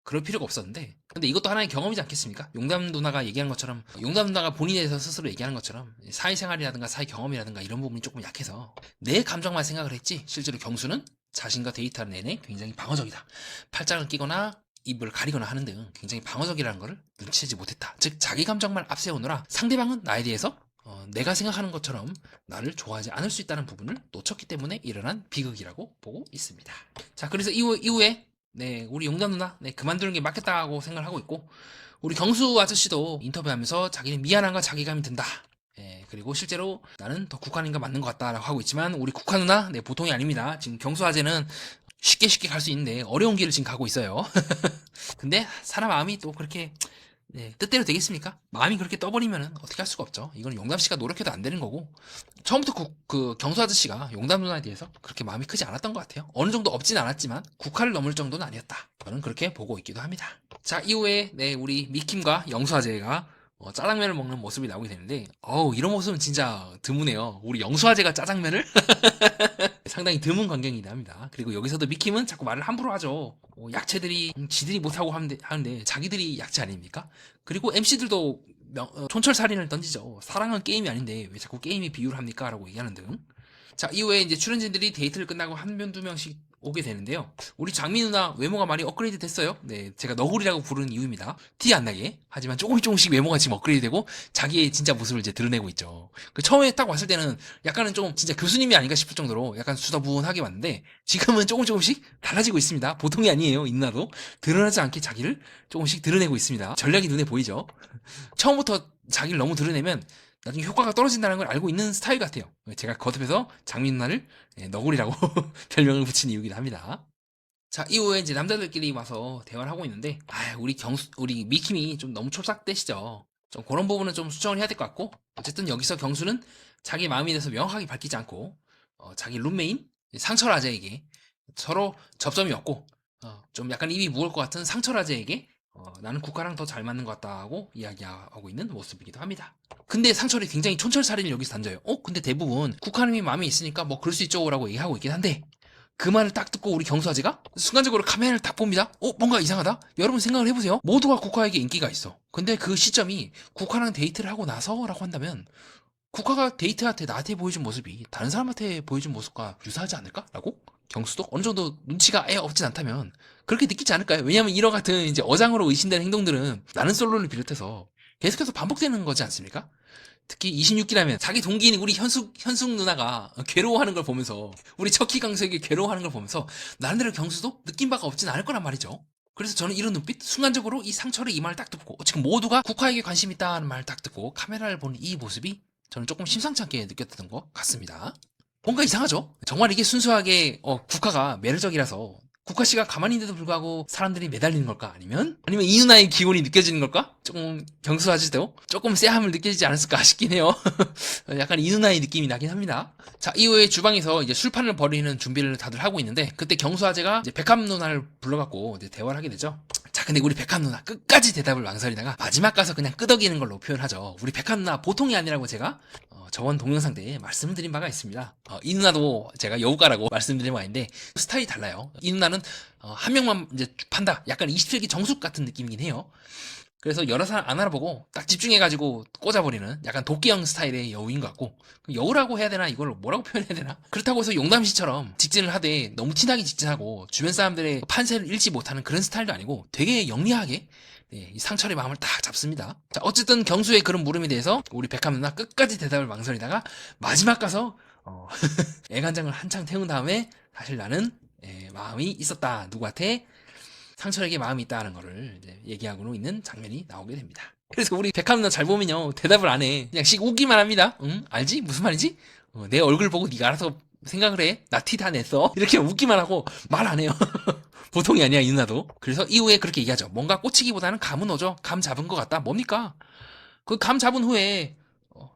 그럴 필요가 없었는데 근데 이것도 하나의 경험이지 않겠습니까? 용담 누나가 얘기한 것처럼 용담 누나가 본인에 대해서 스스로 얘기하는 것처럼 사회생활이라든가 사회 경험이라든가 이런 부분이 조금 약해서 내 감정만 생각을 했지 실제로 경수는 자신과 데이트하는 내내 굉장히 방어적이다. 팔짱을 끼거나 입을 가리거나 하는 등 굉장히 방어적이라는 것을 눈치채지 못했다. 즉 자기 감정만 앞세우느라 상대방은 나에 대해서 내가 생각하는 것처럼 나를 좋아하지 않을 수 있다는 부분을 놓쳤기 때문에 일어난 비극이라고 보고 있습니다. 자, 그래서 이후에 우리 용담 누나 그만두는 게 맞겠다고 생각을 하고 있고 우리 경수 아저씨도 인터뷰하면서 자기는 미안함과 자괴감이 든다. 그리고 실제로 나는 더 국화인가 맞는 것 같다라고 하고 있지만 우리 국화 누나 보통이 아닙니다. 지금 경수 아재는 쉽게 갈 수 있는데 어려운 길을 지금 가고 있어요. 근데 사람 마음이 또 그렇게 뜻대로 되겠습니까? 마음이 그렇게 떠버리면 어떻게 할 수가 없죠. 이건 용담 씨가 노력해도 안 되는 거고 처음부터 그 경수 아저씨가 용담 누나에 대해서 그렇게 마음이 크지 않았던 것 같아요. 어느 정도 없진 않았지만 국화를 넘을 정도는 아니었다. 저는 그렇게 보고 있기도 합니다. 자, 이후에 우리 미킴과 영수 아재가 짜장면을 먹는 모습이 나오게 되는데 이런 모습은 진짜 드무네요. 우리 영수 아재가 짜장면을 상당히 드문 광경이긴 합니다. 그리고 여기서도 미킴은 자꾸 말을 함부로 하죠. 약체들이 지들이 못하고 하는데 자기들이 약체 아닙니까? 그리고 MC들도 촌철살인을 던지죠. 사랑은 게임이 아닌데 왜 자꾸 게임에 비유를 합니까? 라고 얘기하는 등 자, 이후에 이제 출연진들이 데이트를 끝나고 한 명, 두 명씩 오게 되는데요. 우리 장미 누나 외모가 많이 업그레이드 됐어요. 네, 제가 너구리라고 부르는 이유입니다. 티 안 나게. 하지만 조금씩 외모가 지금 업그레이드 되고 자기의 진짜 모습을 이제 드러내고 있죠. 그 처음에 딱 왔을 때는 약간은 좀 진짜 교수님이 아닌가 싶을 정도로 약간 수다분하게 왔는데 지금은 조금씩 달라지고 있습니다. 보통이 아니에요. 이 누나도 드러나지 않게 자기를 조금씩 드러내고 있습니다. 전략이 눈에 보이죠. 처음부터 자기를 너무 드러내면 나중에 효과가 떨어진다는 걸 알고 있는 스타일 같아요. 제가 거듭해서 장미 누나를 너구리라고 별명을 붙인 이유기도 합니다. 자, 이후에 이제 남자들끼리 와서 대화를 하고 있는데, 우리 미킴이 좀 너무 촐싹대시죠. 좀 그런 부분은 좀 수정을 해야 될 것 같고, 어쨌든 여기서 경수는 자기 마음에 대해서 명확하게 밝히지 않고, 자기 룸메인 상철아재에게 서로 접점이 없고, 좀 약간 입이 무거울 것 같은 상철아재에게 나는 국가랑 더 잘 맞는 것 같다고 이야기하고 있는 모습이기도 합니다. 근데 상철이 굉장히 촌철살인을 여기서 던져요. 근데 대부분 국가님이 마음에 있으니까 뭐 그럴 수 있죠 라고 얘기하고 있긴 한데 그 말을 딱 듣고 우리 경수아재가 순간적으로 카메라를 딱 봅니다. 뭔가 이상하다? 여러분 생각을 해보세요. 모두가 국가에게 인기가 있어. 근데 그 시점이 국가랑 데이트를 하고 나서라고 한다면 국가가 데이트한테 나한테 보여준 모습이 다른 사람한테 보여준 모습과 유사하지 않을까? 라고? 경수도 어느 정도 눈치가 없진 않다면 그렇게 느끼지 않을까요? 왜냐면 이런 같은 이제 어장으로 의심되는 행동들은 나는 솔로를 비롯해서 계속해서 반복되는 거지 않습니까? 특히 26기라면 자기 동기인 우리 현숙 누나가 괴로워하는 걸 보면서 우리 척키 강석이 괴로워하는 걸 보면서 나름대로 경수도 느낀 바가 없진 않을 거란 말이죠. 그래서 저는 이런 눈빛 순간적으로 이 상철의 이 말을 딱 듣고 지금 모두가 국화에게 관심 있다는 말을 딱 듣고 카메라를 보는 이 모습이 저는 조금 심상치 않게 느꼈던 것 같습니다. 뭔가 이상하죠? 정말 이게 순수하게 국화가 매력적이라서 국화 씨가 가만히 있는데도 불구하고 사람들이 매달리는 걸까? 아니면 이 누나의 기운이 느껴지는 걸까? 조금 경수아지도 조금 쎄함을 느껴지지 않았을까 싶긴 해요. 약간 이 누나의 느낌이 나긴 합니다. 자, 이후에 주방에서 이제 술판을 벌이는 준비를 다들 하고 있는데 그때 경수아재가 이제 백합 누나를 불러갖고 이제 대화를 하게 되죠. 자, 근데 우리 백합 누나 끝까지 대답을 망설이다가 마지막 가서 그냥 끄덕이는 걸로 표현하죠. 우리 백합 누나 보통이 아니라고 제가 저번 동영상 때 말씀을 드린 바가 있습니다. 이 누나도 제가 여우가라고 말씀드린 바가 있는데 스타일이 달라요. 이 누나는 한 명만 이제 판다. 약간 20세기 정숙 같은 느낌이긴 해요. 그래서 여러 사람 안 알아보고 딱 집중해가지고 꽂아버리는 약간 도끼형 스타일의 여우인 것 같고 여우라고 해야 되나 이걸 뭐라고 표현해야 되나 그렇다고 해서 용담씨처럼 직진을 하되 너무 티나게 직진하고 주변 사람들의 판세를 읽지 못하는 그런 스타일도 아니고 되게 영리하게 이 상철의 마음을 딱 잡습니다. 자, 어쨌든 경수의 그런 물음에 대해서 우리 백합 누나 끝까지 대답을 망설이다가 마지막 가서 애간장을 한창 태운 다음에 사실 나는 마음이 있었다. 누구한테? 상철에게 마음이 있다는 거를 이제 얘기하고 있는 장면이 나오게 됩니다. 그래서 우리 백합 누나 잘 보면요 대답을 안 해. 그냥 씩 웃기만 합니다. 응? 알지? 무슨 말이지? 내 얼굴 보고 네가 알아서 생각을 해. 나 티 다 냈어. 이렇게 웃기만 하고 말 안 해요. 보통이 아니야 이 누나도. 그래서 이후에 그렇게 얘기하죠. 뭔가 꽂히기보다는 감은 오죠. 감 잡은 것 같다. 뭡니까? 그 감 잡은 후에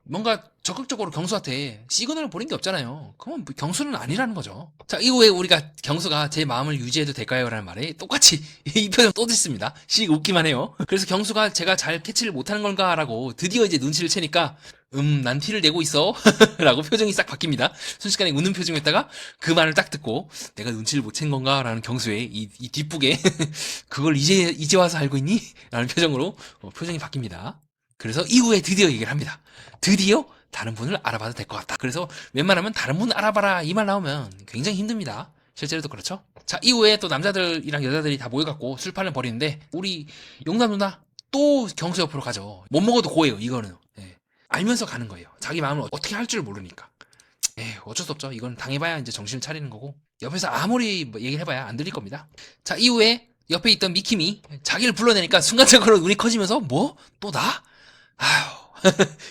뭔가 적극적으로 경수한테 시그널을 보낸 게 없잖아요. 그러면 경수는 아니라는 거죠. 자, 이후에 우리가 경수가 제 마음을 유지해도 될까요? 라는 말에 똑같이 이 표정 또 짓습니다. 씩 웃기만 해요. 그래서 경수가 제가 잘 캐치를 못하는 건가? 라고 드디어 이제 눈치를 채니까 난 티를 내고 있어. 라고 표정이 싹 바뀝니다. 순식간에 웃는 표정이었다가 그 말을 딱 듣고 내가 눈치를 못 챈 건가? 라는 경수의 이 뒷북에 그걸 이제 와서 알고 있니? 라는 표정으로 표정이 바뀝니다. 그래서 이후에 드디어 얘기를 합니다. 드디어 다른 분을 알아봐도 될 것 같다. 그래서 웬만하면 다른 분 알아봐라 이 말 나오면 굉장히 힘듭니다. 실제로도 그렇죠. 자, 이후에 또 남자들이랑 여자들이 다 모여갖고 술판을 벌이는데 우리 용남 누나 또 경수 옆으로 가죠. 못 먹어도 고해요 이거는. 알면서 가는 거예요. 자기 마음을 어떻게 할 줄 모르니까. 어쩔 수 없죠. 이건 당해봐야 이제 정신을 차리는 거고 옆에서 아무리 뭐 얘기를 해봐야 안 들릴 겁니다. 자, 이후에 옆에 있던 미킴이 자기를 불러내니까 순간적으로 눈이 커지면서 뭐? 또 나? 아휴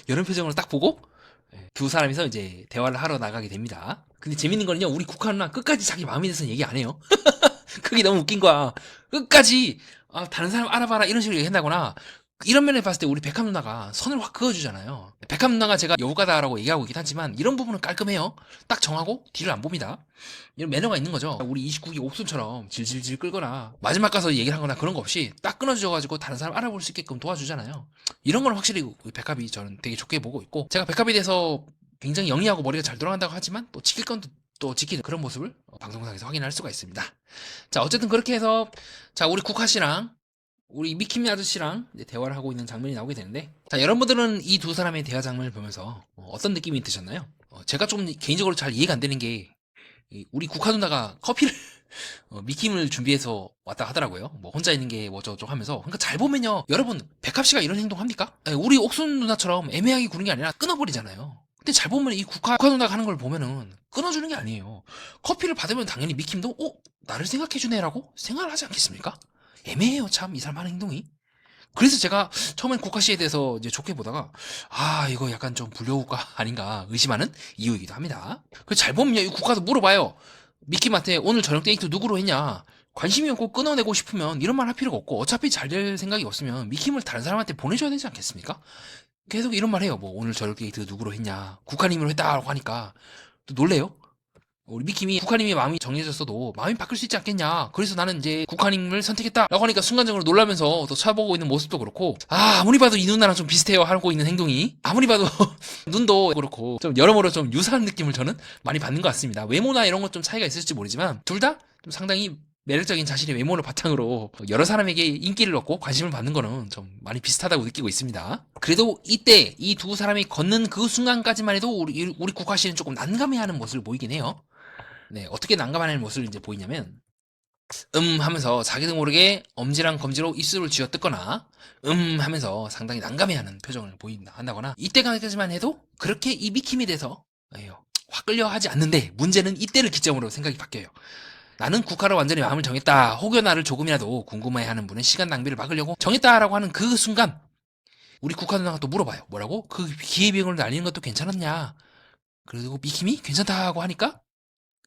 이런 표정으로 딱 보고 두 사람이서 이제 대화를 하러 나가게 됩니다. 근데 재밌는 거는요 우리 국화 누나 끝까지 자기 마음에 대해서는 얘기 안 해요. 그게 너무 웃긴 거야. 끝까지 다른 사람 알아봐라 이런 식으로 얘기한다거나 이런 면에 봤을 때 우리 백합 누나가 선을 확 그어주잖아요. 백합 누나가 제가 여우가다라고 얘기하고 있긴 하지만 이런 부분은 깔끔해요. 딱 정하고 뒤를 안 봅니다. 이런 매너가 있는 거죠. 우리 29기 옥순처럼 질질질 끌거나 마지막 가서 얘기를 하거나 그런 거 없이 딱 끊어줘가지고 다른 사람 알아볼 수 있게끔 도와주잖아요. 이런 건 확실히 백합이 저는 되게 좋게 보고 있고 제가 백합에 대해서 굉장히 영리하고 머리가 잘 돌아간다고 하지만 또 지킬 건 또 지키는 그런 모습을 방송상에서 확인할 수가 있습니다. 자, 어쨌든 그렇게 해서 자 우리 국화 씨랑 우리 미킴이 아저씨랑 이제 대화를 하고 있는 장면이 나오게 되는데 자 여러분들은 이 두 사람의 대화 장면을 보면서 어떤 느낌이 드셨나요? 제가 좀 개인적으로 잘 이해가 안 되는 게 우리 국화 누나가 커피를 미킴을 준비해서 왔다 하더라고요. 뭐 혼자 있는 게 뭐 저쪽 하면서. 그러니까 잘 보면요, 여러분 백합 씨가 이런 행동 합니까? 우리 옥순 누나처럼 애매하게 구는 게 아니라 끊어버리잖아요. 근데 잘 보면 이 국화 누나가 하는 걸 보면은 끊어주는 게 아니에요. 커피를 받으면 당연히 미킴도 나를 생각해주네라고 생각을 하지 않겠습니까? 애매해요 참 이 사람 하는 행동이. 그래서 제가 처음엔 국화 씨에 대해서 이제 좋게 보다가 이거 약간 좀 불려올까 아닌가 의심하는 이유이기도 합니다. 그 잘 보면요, 이 국화도 물어봐요. 미킴한테 오늘 저녁 데이트 누구로 했냐? 관심이 없고 끊어내고 싶으면 이런 말 할 필요가 없고, 어차피 잘 될 생각이 없으면 미킴을 다른 사람한테 보내줘야 되지 않겠습니까? 계속 이런 말 해요. 뭐 오늘 저녁 데이트 누구로 했냐? 국화님으로 했다고 하니까 또 놀래요. 우리 미킴이 국화님이 마음이 정해졌어도 마음이 바뀔 수 있지 않겠냐. 그래서 나는 이제 국화님을 선택했다라고 하니까 순간적으로 놀라면서 또 쳐다보고 있는 모습도 그렇고, 아무리 봐도 이 누나랑 좀 비슷해요 하고 있는 행동이, 아무리 봐도 눈도 그렇고 좀 여러모로 좀 유사한 느낌을 저는 많이 받는 것 같습니다. 외모나 이런 것 좀 차이가 있을지 모르지만 둘 다 좀 상당히 매력적인 자신의 외모를 바탕으로 여러 사람에게 인기를 얻고 관심을 받는 거는 좀 많이 비슷하다고 느끼고 있습니다. 그래도 이때 이 두 사람이 걷는 그 순간까지만 해도 우리 국화 씨는 조금 난감해하는 모습을 보이긴 해요. 네, 어떻게 난감하는 모습을 이제 보이냐면, 하면서 자기도 모르게 엄지랑 검지로 입술을 쥐어뜯거나, 하면서 상당히 난감해하는 표정을 한다거나, 이때까지만 해도 그렇게 이 미킴에 대해서 확 끌려하지 않는데, 문제는 이때를 기점으로 생각이 바뀌어요. 나는 국화로 완전히 마음을 정했다. 혹여나를 조금이라도 궁금해하는 분은 시간 낭비를 막으려고 정했다라고 하는 그 순간, 우리 국화 누나가 또 물어봐요. 뭐라고? 그 기회비용을 날리는 것도 괜찮았냐? 그리고 미킴이 괜찮다고 하니까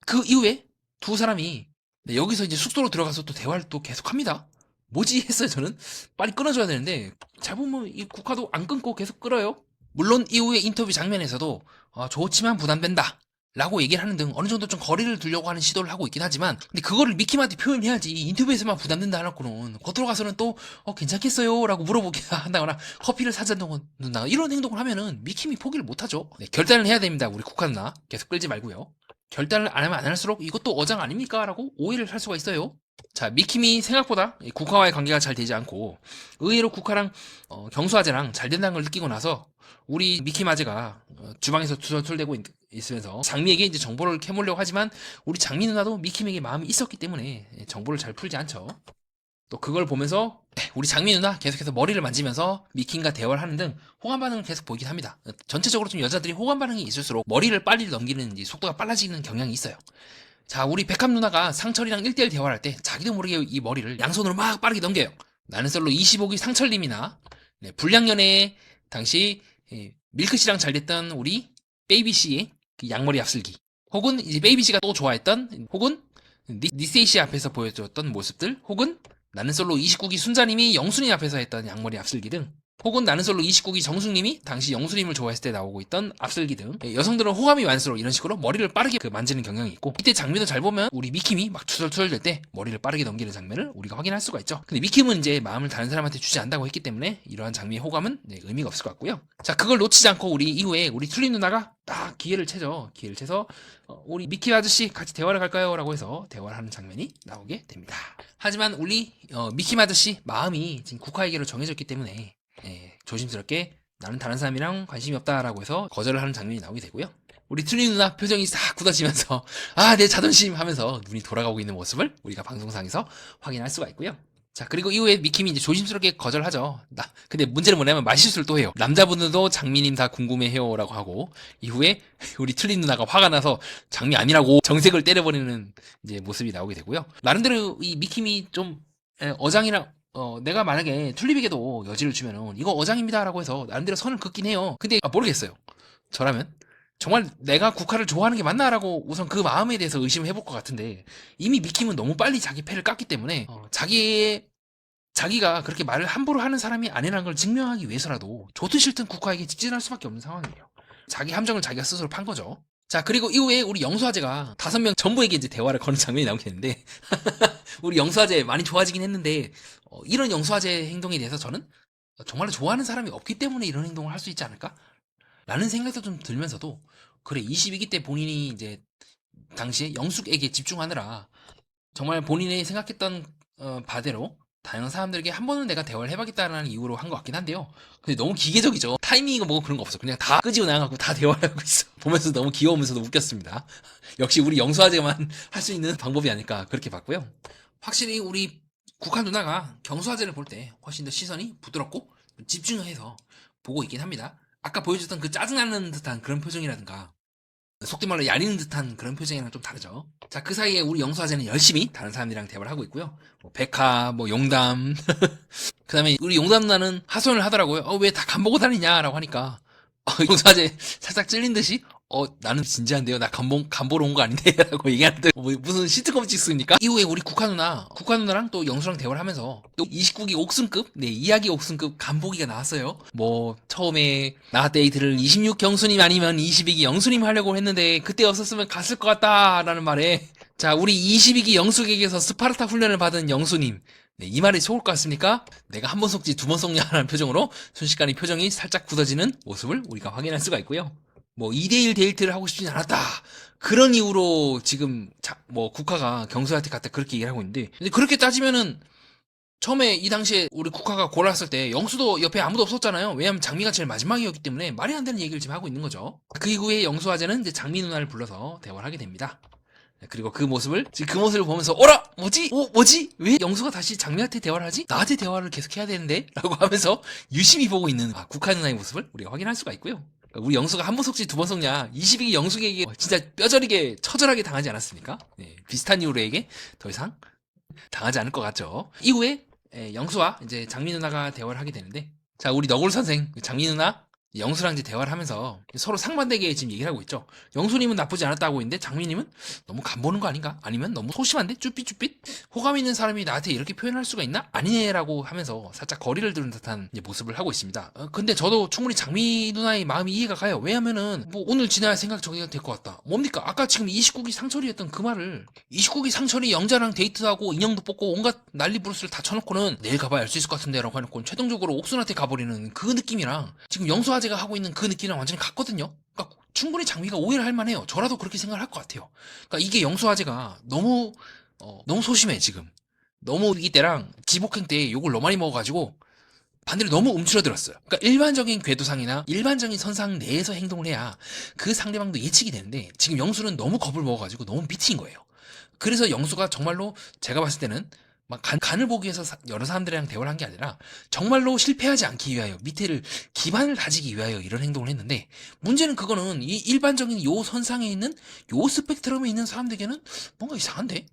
그 이후에 두 사람이 여기서 이제 숙소로 들어가서 또 대화를 또 계속합니다. 뭐지 했어요. 저는 빨리 끊어줘야 되는데 잘 보면 이 국화도 안 끊고 계속 끌어요. 물론 이후에 인터뷰 장면에서도 좋지만 부담된다 라고 얘기를 하는 등 어느 정도 좀 거리를 두려고 하는 시도를 하고 있긴 하지만, 근데 그거를 미킴한테 표현해야지. 인터뷰에서만 부담된다 해놓고는 겉으로 가서는 또 괜찮겠어요 라고 물어보게 한다거나 커피를 사준다거나 이런 행동을 하면은 미킴이 포기를 못하죠. 네, 결단을 해야 됩니다. 우리 국화 누나 계속 끌지 말고요. 결단을 안 하면 안 할수록 이것도 어장 아닙니까? 라고 오해를 할 수가 있어요. 자, 미킴이 생각보다 국화와의 관계가 잘 되지 않고 의외로 국화랑 경수아재랑 잘 된다는 걸 느끼고 나서 우리 미킴 아재가 주방에서 투덜투덜대고 있으면서 장미에게 이제 정보를 캐물려고 하지만, 우리 장미 누나도 미킴에게 마음이 있었기 때문에 정보를 잘 풀지 않죠. 또 그걸 보면서 우리 장미 누나 계속해서 머리를 만지면서 미킴과 대화를 하는 등 호감 반응을 계속 보이긴 합니다. 전체적으로 좀 여자들이 호감 반응이 있을수록 머리를 빨리 넘기는 속도가 빨라지는 경향이 있어요. 자, 우리 백합 누나가 상철이랑 1대1 대화를 할 때 자기도 모르게 이 머리를 양손으로 막 빠르게 넘겨요. 나는 솔로 25기 상철님이나 불량연애 당시 밀크씨랑 잘 됐던 우리 베이비씨의 그 양머리 앞슬기, 혹은 이제 베이비씨가 또 좋아했던, 혹은 니세이씨 앞에서 보여줬던 모습들, 혹은 나는 솔로 29기 순자님이 영순이 앞에서 했던 양머리 앞슬기 등, 혹은 나는 솔로 29기 정숙님이 당시 영수님을 좋아했을 때 나오고 있던 앞슬기 등, 여성들은 호감이 많을수록 이런 식으로 머리를 빠르게 만지는 경향이 있고, 이때 장면을 잘 보면 우리 미킴이 막 투덜투덜 될 때 머리를 빠르게 넘기는 장면을 우리가 확인할 수가 있죠. 근데 미킴은 이제 마음을 다른 사람한테 주지 않는다고 했기 때문에 이러한 장미의 호감은 의미가 없을 것 같고요. 자, 그걸 놓치지 않고 우리 이후에 우리 툴린 누나가 딱 기회를 채서 우리 미키 아저씨 같이 대화를 갈까요? 라고 해서 대화를 하는 장면이 나오게 됩니다. 하지만 우리 미키 아저씨 마음이 지금 국화에게로 정해졌기 때문에 조심스럽게 나는 다른 사람이랑 관심이 없다라고 해서 거절을 하는 장면이 나오게 되고요. 우리 툴리 누나 표정이 싹 굳어지면서 내 자존심 하면서 눈이 돌아가고 있는 모습을 우리가 방송상에서 확인할 수가 있고요. 자, 그리고 이후에 미킴이 이제 조심스럽게 거절하죠. 근데 문제는 뭐냐면 말실수를 또 해요. 남자분들도 장미님 다 궁금해해요 라고 하고, 이후에 우리 틀린 누나가 화가 나서 장미 아니라고 정색을 때려버리는 이제 모습이 나오게 되고요. 나름대로 이 미킴이 좀 어장이라 내가 만약에 툴립에게도 여지를 주면은 이거 어장입니다 라고 해서 나름대로 선을 긋긴 해요. 근데 모르겠어요. 저라면 정말 내가 국화를 좋아하는 게 맞나라고 우선 그 마음에 대해서 의심을 해볼 것 같은데, 이미 미킴은 너무 빨리 자기 패를 깠기 때문에 자기가 그렇게 말을 함부로 하는 사람이 아니라는 걸 증명하기 위해서라도 좋든 싫든 국화에게 직진할 수밖에 없는 상황이에요. 자기 함정을 자기가 스스로 판 거죠. 자, 그리고 이후에 우리 영수아재가 5명 전부에게 이제 대화를 거는 장면이 나오게 되는데 우리 영수아재 많이 좋아지긴 했는데 이런 영수아재 행동에 대해서 저는 정말로 좋아하는 사람이 없기 때문에 이런 행동을 할 수 있지 않을까? 라는 생각도 좀 들면서도, 그래 22기 때 본인이 이제 당시에 영숙에게 집중하느라 정말 본인이 생각했던 바대로 다양한 사람들에게 한 번은 내가 대화를 해봐야겠다는 이유로 한 것 같긴 한데요. 근데 너무 기계적이죠. 타이밍이고 뭐 그런 거 없어. 그냥 다 끄지고 나가고 다 대화를 하고 있어. 보면서 너무 귀여우면서도 웃겼습니다. 역시 우리 영수아재만 할 수 있는 방법이 아닐까 그렇게 봤고요. 확실히 우리 국한 누나가 경수아재를 볼 때 훨씬 더 시선이 부드럽고 집중해서 보고 있긴 합니다. 아까 보여줬던 그 짜증나는 듯한 그런 표정이라든가 속된 말로 야리는 듯한 그런 표정이랑 좀 다르죠. 자, 그 사이에 우리 영수아재는 열심히 다른 사람들이랑 대화를 하고 있고요. 뭐 백화, 뭐 용담. 그 다음에 우리 용담 누나는 하소연을 하더라고요. 왜 다 간보고 다니냐라고 하니까 영수아재 살짝 찔린 듯이 나는 진지한데요. 나 간보러 온 거 아닌데? 라고 얘기하는데 무슨 시트콤 찍습니까? 이후에 우리 국화 누나랑 또 영수랑 대화를 하면서 또 29기 옥순급, 네, 이야기 옥순급 간보기가 나왔어요. 뭐 처음에 나 데이트를 26 경수님 아니면 22기 영수님 하려고 했는데 그때 없었으면 갔을 것 같다라는 말에 자, 우리 22기 영수객에서 스파르타 훈련을 받은 영수님. 네, 이 말이 속을 것 같습니까? 내가 한 번 속지 두 번 속냐라는 표정으로 순식간에 표정이 살짝 굳어지는 모습을 우리가 확인할 수가 있고요. 뭐 2대1 데이트를 하고 싶진 않았다. 그런 이유로 지금 뭐 국화가 경수한테 갔다 그렇게 얘기를 하고 있는데 근데 그렇게 따지면은 처음에 이 당시에 우리 국화가 골랐을 때 영수도 옆에 아무도 없었잖아요. 왜냐면 장미가 제일 마지막이었기 때문에 말이 안 되는 얘기를 지금 하고 있는 거죠. 그 이후에 영수아재는 이제 장미 누나를 불러서 대화를 하게 됩니다. 그리고 그 모습을 지금 그 모습을 보면서 어라 뭐지 뭐지 왜 영수가 다시 장미한테 대화를 하지 나한테 대화를 계속 해야 되는데 라고 하면서 유심히 보고 있는 국화 누나의 모습을 우리가 확인할 수가 있고요. 우리 영수가 한 번 속지 두 번 속냐 22기 영수에게 진짜 뼈저리게 처절하게 당하지 않았습니까? 네, 비슷한 이유로에게 더 이상 당하지 않을 것 같죠. 이후에 영수와 이제 장미 누나가 대화를 하게 되는데 자 우리 너굴 선생 장미 누나 영수랑 이제 대화를 하면서 서로 상반되게 지금 얘기를 하고 있죠. 영수님은 나쁘지 않았다고 있는데 장미님은 너무 간보는 거 아닌가? 아니면 너무 소심한데? 쭈삣쭈삣? 호감 있는 사람이 나한테 이렇게 표현할 수가 있나? 아니네라고 하면서 살짝 거리를 두는 듯한 모습을 하고 있습니다. 근데 저도 충분히 장미 누나의 마음이 이해가 가요. 왜냐면은 뭐 오늘 지나야 생각 정리가 될 것 같다. 뭡니까? 아까 지금 29기 상철이 했던 그 말을 29기 상철이 영자랑 데이트하고 인형도 뽑고 온갖 난리 부르스를 다 쳐놓고는 내일 가봐야 알 수 있을 것 같은데 라고 해놓고 최종적으로 옥순한테 가버리는 그 느낌이랑 지금 영수아재가 하고 있는 그 느낌이랑 완전히 같거든요. 그러니까 충분히 장미가 오해를 할 만해요. 저라도 그렇게 생각을 할 것 같아요. 그러니까 이게 영수아재가 너무 소심해 지금. 너무 이때랑 지복행 때 욕을 너무 많이 먹어가지고 반대로 너무 움츠러들었어요. 그러니까 일반적인 궤도상이나 일반적인 선상 내에서 행동을 해야 그 상대방도 예측이 되는데 지금 영수는 너무 겁을 먹어가지고 너무 미친 거예요. 그래서 영수가 정말로 제가 봤을 때는 막 간을 보기 위해서 여러 사람들이랑 대화를 한 게 아니라 정말로 실패하지 않기 위하여 밑에를 기반을 다지기 위하여 이런 행동을 했는데 문제는 그거는 이 일반적인 요 선상에 있는 요 스펙트럼에 있는 사람들에게는 뭔가 이상한데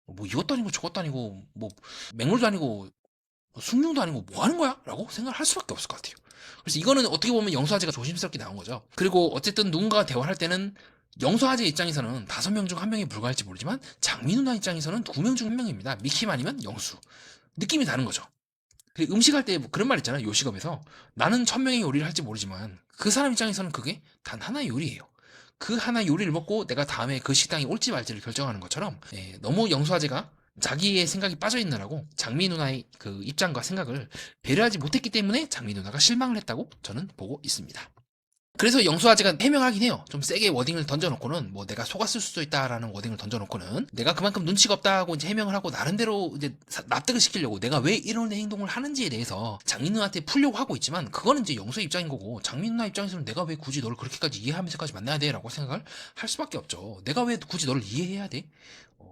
뭐 이것도 아니고 저것도 아니고 뭐 맹물도 아니고 숭늉도 아니고 뭐 하는 거야? 라고 생각을 할 수밖에 없을 것 같아요. 그래서 이거는 어떻게 보면 영수아재가 조심스럽게 나온 거죠. 그리고 어쨌든 누군가가 대화를 할 때는 영수아재 입장에서는 5명 중 1명이 불과할지 모르지만 장미 누나 입장에서는 2명 중 1명입니다. 미킴 아니면 영수. 느낌이 다른 거죠. 음식할 때 뭐 그런 말 있잖아요. 요식업에서 나는 1000명의 요리를 할지 모르지만 그 사람 입장에서는 그게 단 하나의 요리예요. 그 하나 요리를 먹고 내가 다음에 그 식당에 올지 말지를 결정하는 것처럼 너무 영수아재가 자기의 생각이 빠져있느라고 장미 누나의 그 입장과 생각을 배려하지 못했기 때문에 장미 누나가 실망을 했다고 저는 보고 있습니다. 그래서 영수아재가 해명하긴 해요. 좀 세게 워딩을 던져놓고는 뭐 내가 속았을 수도 있다라는 워딩을 던져놓고는 내가 그만큼 눈치가 없다고 이제 해명을 하고 나름대로 이제 납득을 시키려고 내가 왜 이런 행동을 하는지에 대해서 장미 누나한테 풀려고 하고 있지만 그거는 이제 영수의 입장인 거고 장미 누나 입장에서는 내가 왜 굳이 너를 그렇게까지 이해하면서까지 만나야 돼? 라고 생각을 할 수밖에 없죠. 내가 왜 굳이 너를 이해해야 돼?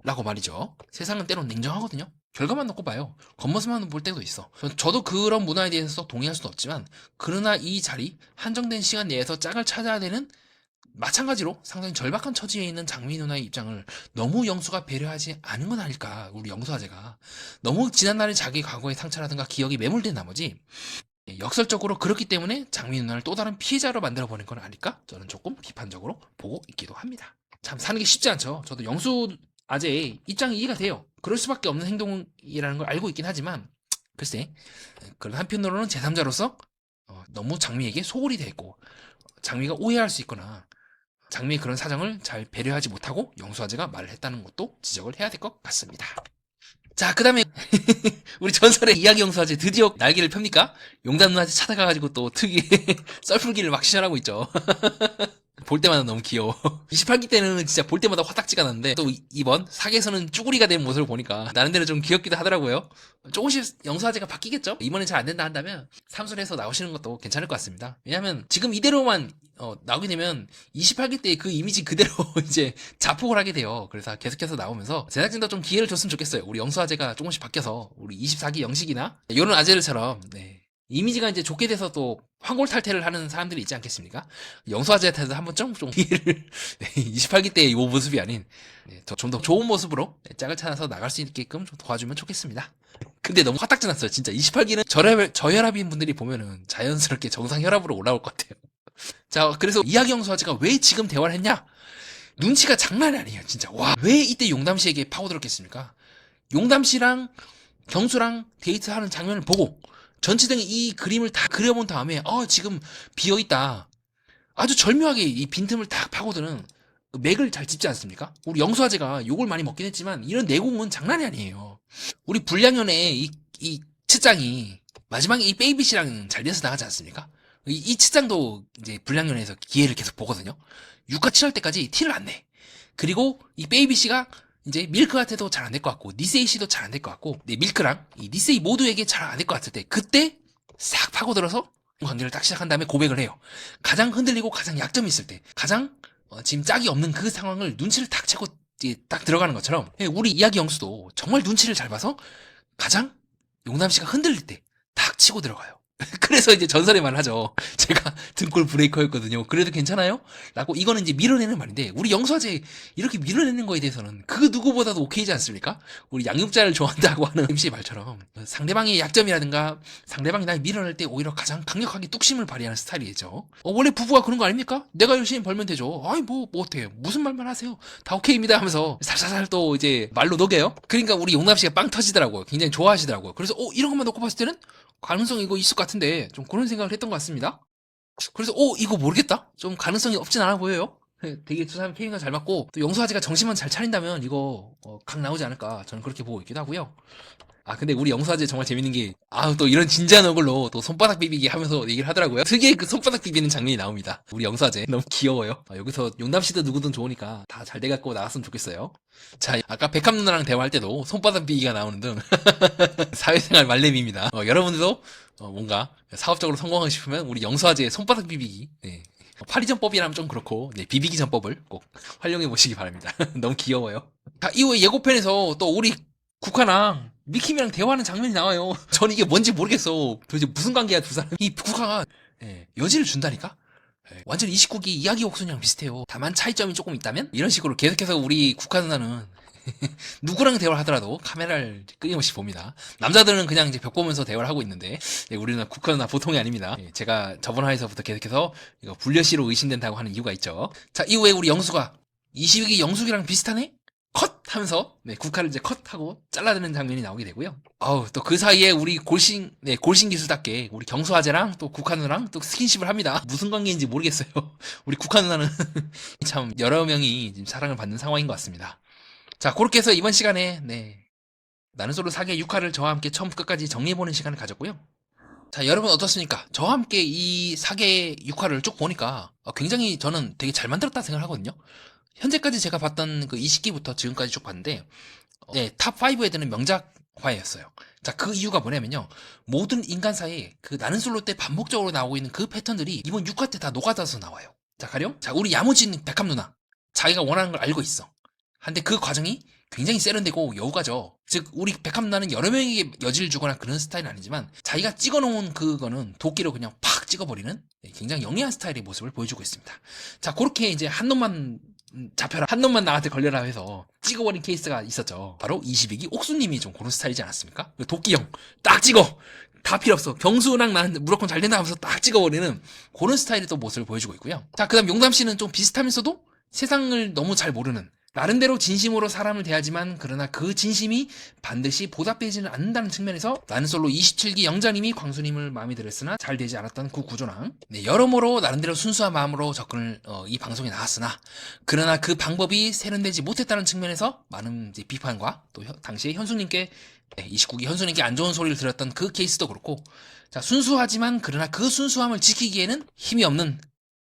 라고 말이죠. 세상은 때론 냉정하거든요. 결과만 놓고 봐요. 겉모습만 볼 때도 있어. 저도 그런 문화에 대해서 동의할 수는 없지만 그러나 이 자리 한정된 시간 내에서 짝을 찾아야 되는 마찬가지로 상당히 절박한 처지에 있는 장미 누나의 입장을 너무 영수가 배려하지 않은 건 아닐까. 우리 영수아재가 너무 지난날의 자기 과거의 상처라든가 기억이 매몰된 나머지 역설적으로 그렇기 때문에 장미 누나를 또 다른 피해자로 만들어버린 건 아닐까? 저는 조금 비판적으로 보고 있기도 합니다. 참 사는 게 쉽지 않죠. 저도 영수아재의 입장이 이해가 돼요. 그럴 수밖에 없는 행동이라는 걸 알고 있긴 하지만 글쎄 그런 한편으로는 제3자로서 너무 장미에게 소홀히 됐고 장미가 오해할 수 있거나 장미의 그런 사정을 잘 배려하지 못하고 영수아재가 말을 했다는 것도 지적을 해야 될 것 같습니다. 자, 그 다음에 우리 전설의 이야기 영수아재 드디어 날개를 펴니까 용담 누나한테 찾아가가지고 또 특유의 썰풀기를 막 시전하고 있죠. 볼 때마다 너무 귀여워. 28기 때는 진짜 볼 때마다 화딱지가 났는데 또 이번 사기에서는 쭈구리가 된 모습을 보니까 나름대로 좀 귀엽기도 하더라고요. 조금씩 영수아제가 바뀌겠죠? 이번엔 잘 안 된다 한다면 삼순에서 나오시는 것도 괜찮을 것 같습니다. 왜냐면 지금 이대로만 나오게 되면 28기 때 그 이미지 그대로 이제 자폭을 하게 돼요. 그래서 계속해서 나오면서 제작진도 좀 기회를 줬으면 좋겠어요. 우리 영수아제가 조금씩 바뀌어서 우리 24기 영식이나 이런 아재들처럼 이미지가 이제 좋게 돼서 또 환골탈태를 하는 사람들이 있지 않겠습니까? 영수아재한테도 한번 좀 기회를 28기 때의 이 모습이 아닌 좀 더 좋은 모습으로 짝을 찾아서 나갈 수 있게끔 좀 도와주면 좋겠습니다. 근데 너무 화딱지 났어요. 진짜 28기는 저혈압인 분들이 보면은 자연스럽게 정상혈압으로 올라올 것 같아요. 자, 그래서 이야기 영수아재가 왜 지금 대화를 했냐? 눈치가 장난이 아니에요, 진짜. 와, 왜 이때 용담 씨에게 파고들었겠습니까? 용담 씨랑 경수랑 데이트하는 장면을 보고 전체적인 이 그림을 다 그려본 다음에 지금 비어있다. 아주 절묘하게 이 빈틈을 딱 파고드는 맥을 잘 짚지 않습니까? 우리 영수아재가 욕을 많이 먹긴 했지만 이런 내공은 장난이 아니에요. 우리 불량연의 이 치장이 마지막에 이 베이비 씨랑 잘 돼서 나가지 않습니까? 이 치장도 이제 불량연에서 기회를 계속 보거든요. 6화 7할 때까지 티를 안 내. 그리고 이 베이비 씨가 이제 밀크한테도 잘 안 될 것 같고 니세이 씨도 잘 안 될 것 같고 밀크랑 이 니세이 모두에게 잘 안 될 것 같을 때 그때 싹 파고들어서 관계를 딱 시작한 다음에 고백을 해요. 가장 흔들리고 가장 약점이 있을 때 가장 지금 짝이 없는 그 상황을 눈치를 딱 채고 딱 들어가는 것처럼 우리 이야기 영수도 정말 눈치를 잘 봐서 가장 용남 씨가 흔들릴 때 딱 치고 들어가요. 그래서 이제 전설의 말 하죠. 제가 등골 브레이커였거든요. 그래도 괜찮아요? 라고 이거는 이제 밀어내는 말인데 우리 영수아재 이렇게 밀어내는 거에 대해서는 그 누구보다도 오케이지 않습니까? 우리 양육자를 좋아한다고 하는 MC의 말처럼 상대방의 약점이라든가 상대방이 날 밀어낼 때 오히려 가장 강력하게 뚝심을 발휘하는 스타일이죠. 원래 부부가 그런 거 아닙니까? 내가 열심히 벌면 되죠. 아이 뭐 어때요? 무슨 말만 하세요? 다 오케이입니다 하면서 살살살 또 이제 말로 녹여요. 그러니까 우리 용남 씨가 빵 터지더라고요. 굉장히 좋아하시더라고요. 그래서 이런 것만 놓고 봤을 때는 가능성 이거 있을 것 같은데 좀 그런 생각을 했던 것 같습니다. 그래서 이거 모르겠다? 좀 가능성이 없진 않아 보여요. 되게 두 사람 케미가 잘 맞고 또 영수아재가 정신만 잘 차린다면 이거 각 나오지 않을까 저는 그렇게 보고 있기도 하고요. 근데 우리 영수아재 정말 재밌는 게 또 이런 진지한 얼굴로 또 손바닥 비비기 하면서 얘기를 하더라고요. 특유의 그 손바닥 비비는 장면이 나옵니다. 우리 영수아재 너무 귀여워요. 여기서 용담씨도 누구든 좋으니까 다 잘 돼갖고 나왔으면 좋겠어요. 자, 아까 백합 누나랑 대화할 때도 손바닥 비비기가 나오는 등 사회생활 말렘입니다. 여러분들도 뭔가 사업적으로 성공하고 싶으면 우리 영수아재의 손바닥 비비기 파리전법이라면 좀 그렇고 비비기 전법을 꼭 활용해 보시기 바랍니다. 너무 귀여워요. 자, 이후에 예고편에서 또 우리 국화랑 미킴이랑 대화하는 장면이 나와요. 전 이게 뭔지 모르겠어. 도대체 무슨 관계야 두 사람. 이 국화가 여지를 준다니까. 완전 29기 이야기 옥순이랑 비슷해요. 다만 차이점이 조금 있다면 이런 식으로 계속해서 우리 국화 누나는 누구랑 대화를 하더라도 카메라를 끊임없이 봅니다. 남자들은 그냥 이제 벽 보면서 대화를 하고 있는데 우리는 국화 누나 보통이 아닙니다. 제가 저번 화에서부터 계속해서 이거 불려시로 의심된다고 하는 이유가 있죠. 자, 이후에 우리 영수가 22기 영숙이랑 비슷하네? 컷! 하면서 국화를 이제 컷하고 잘라내는 장면이 나오게 되고요. 또 그 사이에 우리 골신 기술답게 우리 경수아재랑 또 국화 누나랑 또 스킨십을 합니다. 무슨 관계인지 모르겠어요. 우리 국화 누나는 참 여러 명이 지금 사랑을 받는 상황인 것 같습니다. 자, 그렇게 해서 이번 시간에 나는 솔로 4개 6화를 저와 함께 처음부터 끝까지 정리해보는 시간을 가졌고요. 자, 여러분 어떻습니까? 저와 함께 이 4개 6화를 쭉 보니까 굉장히 저는 되게 잘 만들었다 생각을 하거든요. 현재까지 제가 봤던 그 20기부터 지금까지 쭉 봤는데 탑 5에 드는 명작화였어요. 자, 그 이유가 뭐냐면요. 모든 인간사에 그 나는 솔로 때 반복적으로 나오고 있는 그 패턴들이 이번 6화 때 다 녹아져서 나와요. 자, 가령 우리 야무진 백합 누나 자기가 원하는 걸 알고 있어. 근데 그 과정이 굉장히 세련되고 여우가죠. 즉 우리 백합 누나는 여러 명에게 여지를 주거나 그런 스타일은 아니지만 자기가 찍어놓은 그거는 도끼로 그냥 팍 찍어버리는 굉장히 영리한 스타일의 모습을 보여주고 있습니다. 자, 그렇게 이제 한 놈만 잡혀라, 한 놈만 나한테 걸려라 해서 찍어버린 케이스가 있었죠. 바로 22기 옥수님이 좀 그런 스타일이지 않았습니까? 도끼형 딱 찍어, 다 필요 없어, 경수랑 나는 무조건 잘 된다 하면서 딱 찍어버리는 그런 스타일의 또 모습을 보여주고 있고요. 자, 그 다음 용담씨는 좀 비슷하면서도 세상을 너무 잘 모르는, 나름대로 진심으로 사람을 대하지만 그러나 그 진심이 반드시 보답되지는 않는다는 측면에서 나는 솔로 27기 영자님이 광수님을 마음에 들었으나 잘 되지 않았던 그 구조랑 여러모로 나름대로 순수한 마음으로 접근을 이 방송에 나왔으나 그러나 그 방법이 세련되지 못했다는 측면에서 많은 이제 비판과 또 당시에 현수님께 29기 현수님께 안 좋은 소리를 들었던 그 케이스도 그렇고, 자, 순수하지만 그러나 그 순수함을 지키기에는 힘이 없는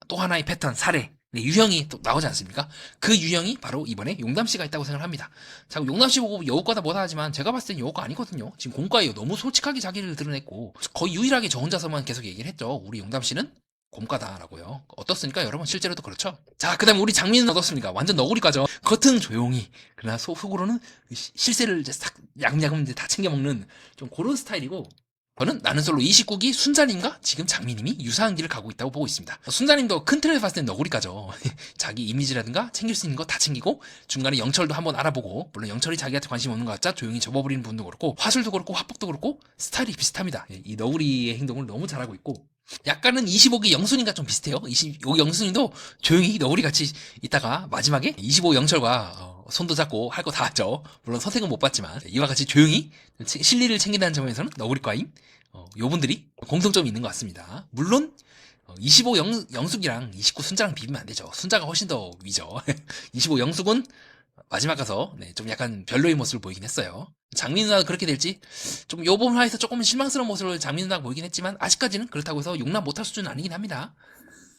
또 하나의 패턴 사례, 네, 유형이 또 나오지 않습니까? 그 유형이 바로 이번에 용담씨가 있다고 생각을 합니다. 자, 용담씨 보고 여우과다 뭐다 하지만 제가 봤을 땐 여우과 아니거든요. 지금 공과예요. 너무 솔직하게 자기를 드러냈고 거의 유일하게 저 혼자서만 계속 얘기를 했죠. 우리 용담씨는 곰과다라고요. 어떻습니까? 여러분 실제로도 그렇죠. 자, 그 다음에 우리 장민은 어떻습니까? 완전 너구리과죠. 겉은 조용히 그러나 속으로는 실세를 이제 싹 야금야금 이제 다 챙겨먹는 좀 그런 스타일이고, 저는 나는 솔로 29기 순자님과 지금 장미님이 유사한 길을 가고 있다고 보고 있습니다. 순자님도 큰 틀에서 봤을 땐 너구리까죠. 자기 이미지라든가 챙길 수 있는 거 다 챙기고 중간에 영철도 한번 알아보고, 물론 영철이 자기한테 관심 없는 것 같자 조용히 접어버리는 부분도 그렇고 화술도 그렇고 화법도 그렇고 스타일이 비슷합니다. 이 너구리의 행동을 너무 잘하고 있고, 약간은 25기 영순인과 좀 비슷해요. 25기 영순인도 조용히 너구리같이 있다가 마지막에 25 영철과 손도 잡고 할 거 다 했죠. 물론 선택은 못 받지만 이와 같이 조용히 실리를 챙긴다는 점에서는 너구리과인 요분들이 공통점이 있는 것 같습니다. 물론 25 영숙이랑 29 순자랑 비비면 안 되죠. 순자가 훨씬 더 위죠. 25 영숙은 마지막 가서 좀 약간 별로의 모습을 보이긴 했어요. 장민 누나가 그렇게 될지 좀 요 부분 하에서 조금 실망스러운 모습을 장민 누나가 보이긴 했지만 아직까지는 그렇다고 해서 용납 못할 수준은 아니긴 합니다.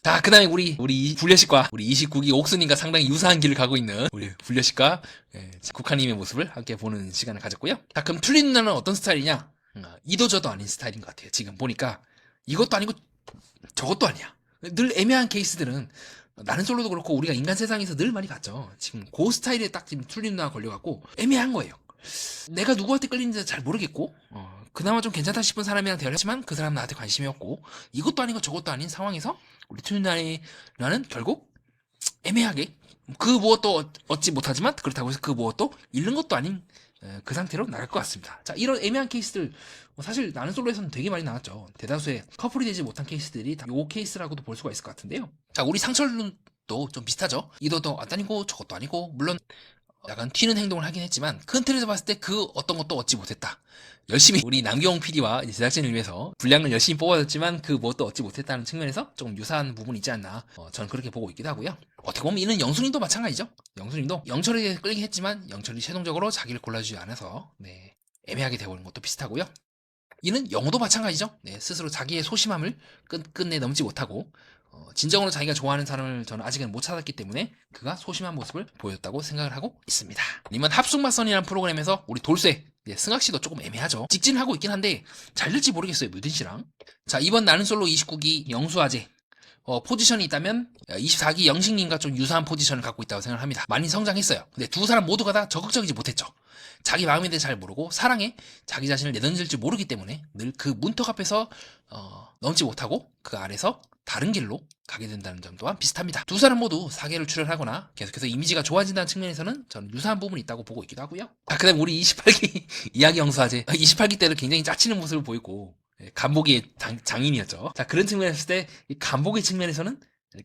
자, 그 다음에 우리 불려식과 우리 29기 옥수님과 상당히 유사한 길을 가고 있는 우리 불려식과 국화님의 모습을 함께 보는 시간을 가졌고요. 자, 그럼 툴리 누나는 어떤 스타일이냐? 이도 저도 아닌 스타일인 것 같아요. 지금 보니까 이것도 아니고 저것도 아니야. 늘 애매한 케이스들은 나는 솔로도 그렇고 우리가 인간 세상에서 늘 많이 봤죠. 지금 그 스타일에 딱 지금 툴리 누나가 걸려갖고 애매한 거예요. 내가 누구한테 끌리는지 잘 모르겠고 그나마 좀 괜찮다 싶은 사람이랑 대화를 했지만 그 사람은 나한테 관심이 없고, 이것도 아니고 저것도 아닌 상황에서 우리 툴리누나는 결국 애매하게 그 무엇도 얻지 못하지만 그렇다고 해서 그 무엇도 잃는 것도 아닌 그 상태로 나갈 것 같습니다. 자, 이런 애매한 케이스들 사실 나는 솔로에서는 되게 많이 나왔죠. 대다수의 커플이 되지 못한 케이스들이 다 요 케이스라고도 볼 수가 있을 것 같은데요. 자, 우리 상철도 좀 비슷하죠. 이도도 아니고 저것도 아니고, 물론 약간 튀는 행동을 하긴 했지만 큰 틀에서 봤을 때 그 어떤 것도 얻지 못했다. 열심히 우리 남경홍 PD와 제작진을 위해서 분량을 열심히 뽑아줬지만 그 무엇도 얻지 못했다는 측면에서 조금 유사한 부분이 있지 않나, 저는 그렇게 보고 있기도 하고요. 어떻게 보면 이는 영순님도 마찬가지죠. 영순님도 영철에게 끌리긴 했지만 영철이 최종적으로 자기를 골라주지 않아서 애매하게 되어버린 것도 비슷하고요. 이는 영호도 마찬가지죠. 스스로 자기의 소심함을 끝내 넘지 못하고 진정으로 자기가 좋아하는 사람을 저는 아직은 못 찾았기 때문에 그가 소심한 모습을 보였다고 생각을 하고 있습니다. 아니면 합숙마선이라는 프로그램에서 우리 돌쇠 승학씨도 조금 애매하죠. 직진을 하고 있긴 한데 잘 될지 모르겠어요, 뮤든씨랑. 자, 이번 나는 솔로 29기 영수아재 포지션이 있다면 24기 영식님과 좀 유사한 포지션을 갖고 있다고 생각을 합니다. 많이 성장했어요. 근데 두 사람 모두가 다 적극적이지 못했죠. 자기 마음에 대해 잘 모르고 사랑에 자기 자신을 내던질 줄 모르기 때문에 늘 그 문턱 앞에서 넘지 못하고 그 아래서 다른 길로 가게 된다는 점 또한 비슷합니다. 두 사람 모두 사계를 출연하거나 계속해서 이미지가 좋아진다는 측면에서는 저는 유사한 부분이 있다고 보고 있기도 하고요. 그 다음 우리 28기 이야기 영수아재 28기 때도 굉장히 짜치는 모습을 보이고 간보기의 장인이었죠. 자, 그런 측면에서 봤을 때 이 간보기 측면에서는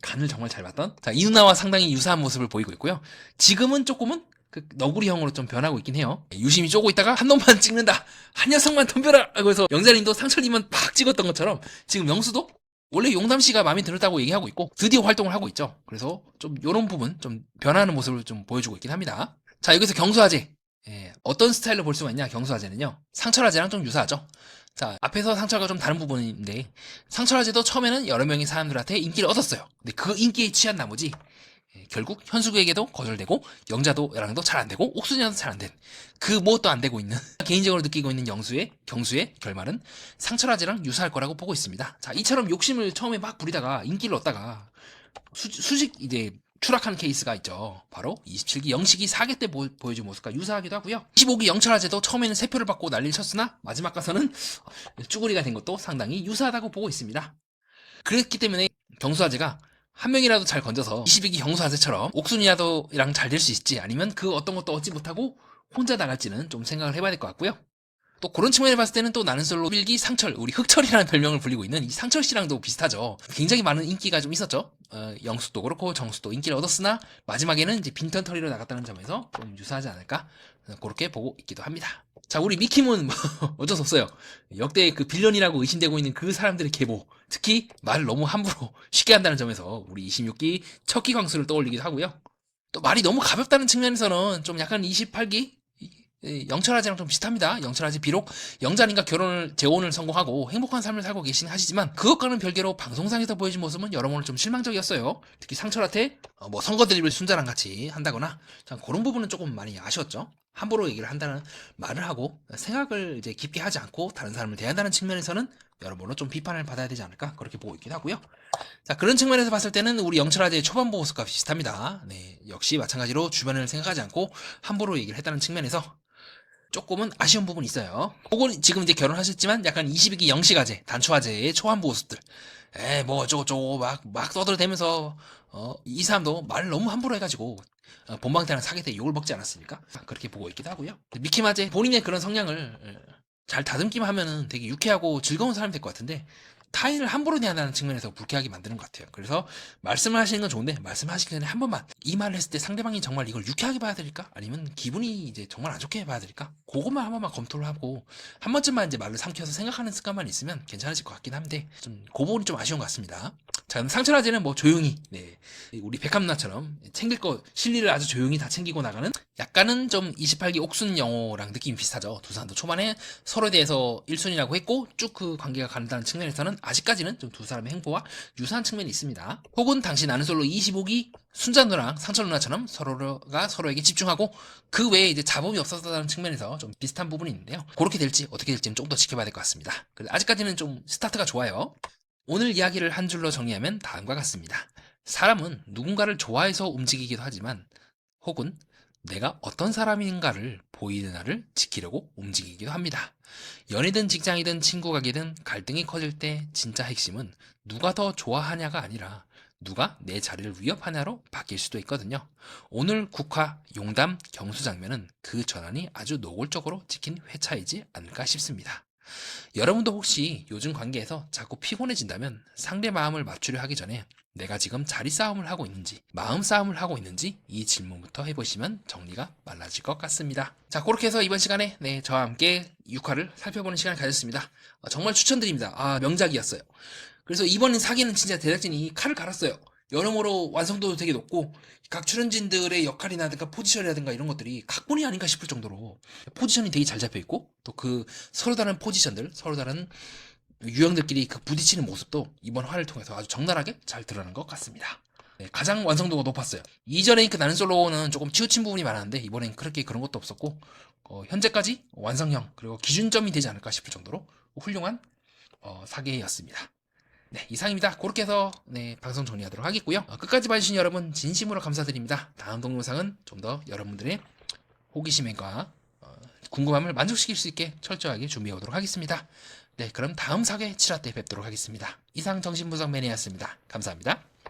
간을 정말 잘 봤던 이 누나와 상당히 유사한 모습을 보이고 있고요. 지금은 조금은 그 너구리형으로 좀 변하고 있긴 해요. 유심히 쪼고 있다가 한 놈만 찍는다, 한 녀석만 덤벼라 라고 해서 영자님도 상철님만 팍 찍었던 것처럼 지금 영수도 원래 용담씨가 마음에 들었다고 얘기하고 있고 드디어 활동을 하고 있죠. 그래서 좀 요런 부분 좀 변하는 모습을 좀 보여주고 있긴 합니다. 자, 여기서 경수아재 어떤 스타일로 볼 수가 있냐. 경수아재는요, 상철아재랑 좀 유사하죠. 자, 앞에서 상철과 좀 다른 부분인데 상철아재도 처음에는 여러 명의 사람들한테 인기를 얻었어요. 근데 그 인기에 취한 나머지 결국 현숙에게도 거절되고 영자도랑도 잘 안되고 옥순이랑도 잘 안된 그 무엇도 안되고 있는 개인적으로 느끼고 있는 경수의 결말은 상철아재랑 유사할 거라고 보고 있습니다. 자, 이처럼 욕심을 처음에 막 부리다가 인기를 얻다가 수직 이제 추락하는 케이스가 있죠. 바로 27기 영식이 4개 때 보여준 모습과 유사하기도 하고요. 25기 영철아재도 처음에는 3표를 받고 난리를 쳤으나 마지막 가서는 쭈구리가 된 것도 상당히 유사하다고 보고 있습니다. 그랬기 때문에 경수아재가 한 명이라도 잘 건져서 22기 경수아재처럼 옥순이라도랑 잘 될 수 있지, 아니면 그 어떤 것도 얻지 못하고 혼자 나갈지는 좀 생각을 해봐야 될 것 같고요. 또 그런 측면에 봤을 때는 또 나는 솔로 1기 상철, 우리 흑철이라는 별명을 불리고 있는 이 상철씨랑도 비슷하죠. 굉장히 많은 인기가 좀 있었죠. 영숙도 그렇고 정숙도 인기를 얻었으나 마지막에는 이제 빈턴터리로 나갔다는 점에서 좀 유사하지 않을까, 그렇게 보고 있기도 합니다. 자, 우리 미킴은 뭐 어쩔 수 없어요. 역대 그 빌런이라고 의심되고 있는 그 사람들의 계보, 특히 말을 너무 함부로 쉽게 한다는 점에서 우리 26기 척기 광수를 떠올리기도 하고요. 또 말이 너무 가볍다는 측면에서는 좀 약간 28기 영철아지랑 좀 비슷합니다. 영철아지 비록 영자님과 재혼을 성공하고 행복한 삶을 살고 계신 하시지만 그것과는 별개로 방송상에서 보여준 모습은 여러모로 좀 실망적이었어요. 특히 상철한테 뭐 선거 드립을 순자랑 같이 한다거나 참 그런 부분은 조금 많이 아쉬웠죠. 함부로 얘기를 한다는 말을 하고 생각을 이제 깊게 하지 않고 다른 사람을 대한다는 측면에서는 여러모로 좀 비판을 받아야 되지 않을까 그렇게 보고 있긴 하고요. 자, 그런 측면에서 봤을 때는 우리 영철아재의 초반부 모습과 비슷합니다. 네, 역시 마찬가지로 주변을 생각하지 않고 함부로 얘기를 했다는 측면에서 조금은 아쉬운 부분이 있어요. 혹은 지금 이제 결혼하셨지만 약간 22기 영식아재, 단초아재의 초반부 모습들. 뭐 어쩌고저쩌고 막 떠들어대면서, 이 사람도 말을 너무 함부로 해가지고, 본방태랑 사귀 때 욕을 먹지 않았습니까? 그렇게 보고 있기도 하고요. 미키마재 본인의 그런 성향을 잘 다듬기만 하면은 되게 유쾌하고 즐거운 사람이 될 것 같은데, 타인을 함부로 대한다는 측면에서 불쾌하게 만드는 것 같아요. 그래서 말씀을 하시는 건 좋은데 말씀하시기 전에 한 번만 이 말을 했을 때 상대방이 정말 이걸 유쾌하게 봐야 될까? 아니면 기분이 이제 정말 안 좋게 봐야 될까? 그것만 한 번만 검토를 하고 한 번쯤만 이제 말을 삼켜서 생각하는 습관만 있으면 괜찮으실 것 같긴 한데 좀 그 부분이 좀 아쉬운 것 같습니다. 자, 상철아재는 뭐 조용히 우리 백합나처럼 챙길 거 실리를 아주 조용히 다 챙기고 나가는 약간은 좀 28기 옥순 영호랑 느낌이 비슷하죠. 두 사람도 초반에 서로에 대해서 1순위라고 했고 쭉 그 관계가 간다는 측면에서는 아직까지는 좀 두 사람의 행보와 유사한 측면이 있습니다. 혹은 당시 나는 솔로 25기 순자 누나랑 상철 누나처럼 서로가 서로에게 집중하고 그 외에 이제 잡음이 없었다는 측면에서 좀 비슷한 부분이 있는데요. 그렇게 될지 어떻게 될지는 좀 더 지켜봐야 될 것 같습니다. 아직까지는 좀 스타트가 좋아요. 오늘 이야기를 한 줄로 정리하면 다음과 같습니다. 사람은 누군가를 좋아해서 움직이기도 하지만 혹은 내가 어떤 사람인가를 보이는 나를 지키려고 움직이기도 합니다. 연이든 직장이든 친구 관계든 갈등이 커질 때 진짜 핵심은 누가 더 좋아하냐가 아니라 누가 내 자리를 위협하냐로 바뀔 수도 있거든요. 오늘 국화, 용담, 경수 장면은 그 전환이 아주 노골적으로 찍힌 회차이지 않을까 싶습니다. 여러분도 혹시 요즘 관계에서 자꾸 피곤해진다면 상대 마음을 맞추려 하기 전에 내가 지금 자리 싸움을 하고 있는지 마음 싸움을 하고 있는지 이 질문부터 해보시면 정리가 빨라질 것 같습니다. 자, 그렇게 해서 이번 시간에 저와 함께 6화를 살펴보는 시간을 가졌습니다. 정말 추천드립니다. 명작이었어요. 그래서 이번 사기는 진짜 제작진이 칼을 갈았어요. 여러모로 완성도도 되게 높고 각 출연진들의 역할이라든가 포지션이라든가 이런 것들이 각본이 아닌가 싶을 정도로 포지션이 되게 잘 잡혀있고 또 그 서로 다른 포지션들 서로 다른 유형들끼리 그 부딪히는 모습도 이번 화를 통해서 아주 적나라하게 잘 드러난 것 같습니다. 네, 가장 완성도가 높았어요. 이전에 그 나는 솔로는 조금 치우친 부분이 많았는데 이번엔 그렇게 그런 것도 없었고 현재까지 완성형 그리고 기준점이 되지 않을까 싶을 정도로 훌륭한 사계였습니다. 네, 이상입니다. 그렇게 해서 방송 정리하도록 하겠고요. 끝까지 봐주신 여러분 진심으로 감사드립니다. 다음 동영상은 좀 더 여러분들의 호기심과 궁금함을 만족시킬 수 있게 철저하게 준비해 오도록 하겠습니다. 네, 그럼 다음 사계 7화 때 뵙도록 하겠습니다. 이상 정신분석 매니아였습니다. 감사합니다.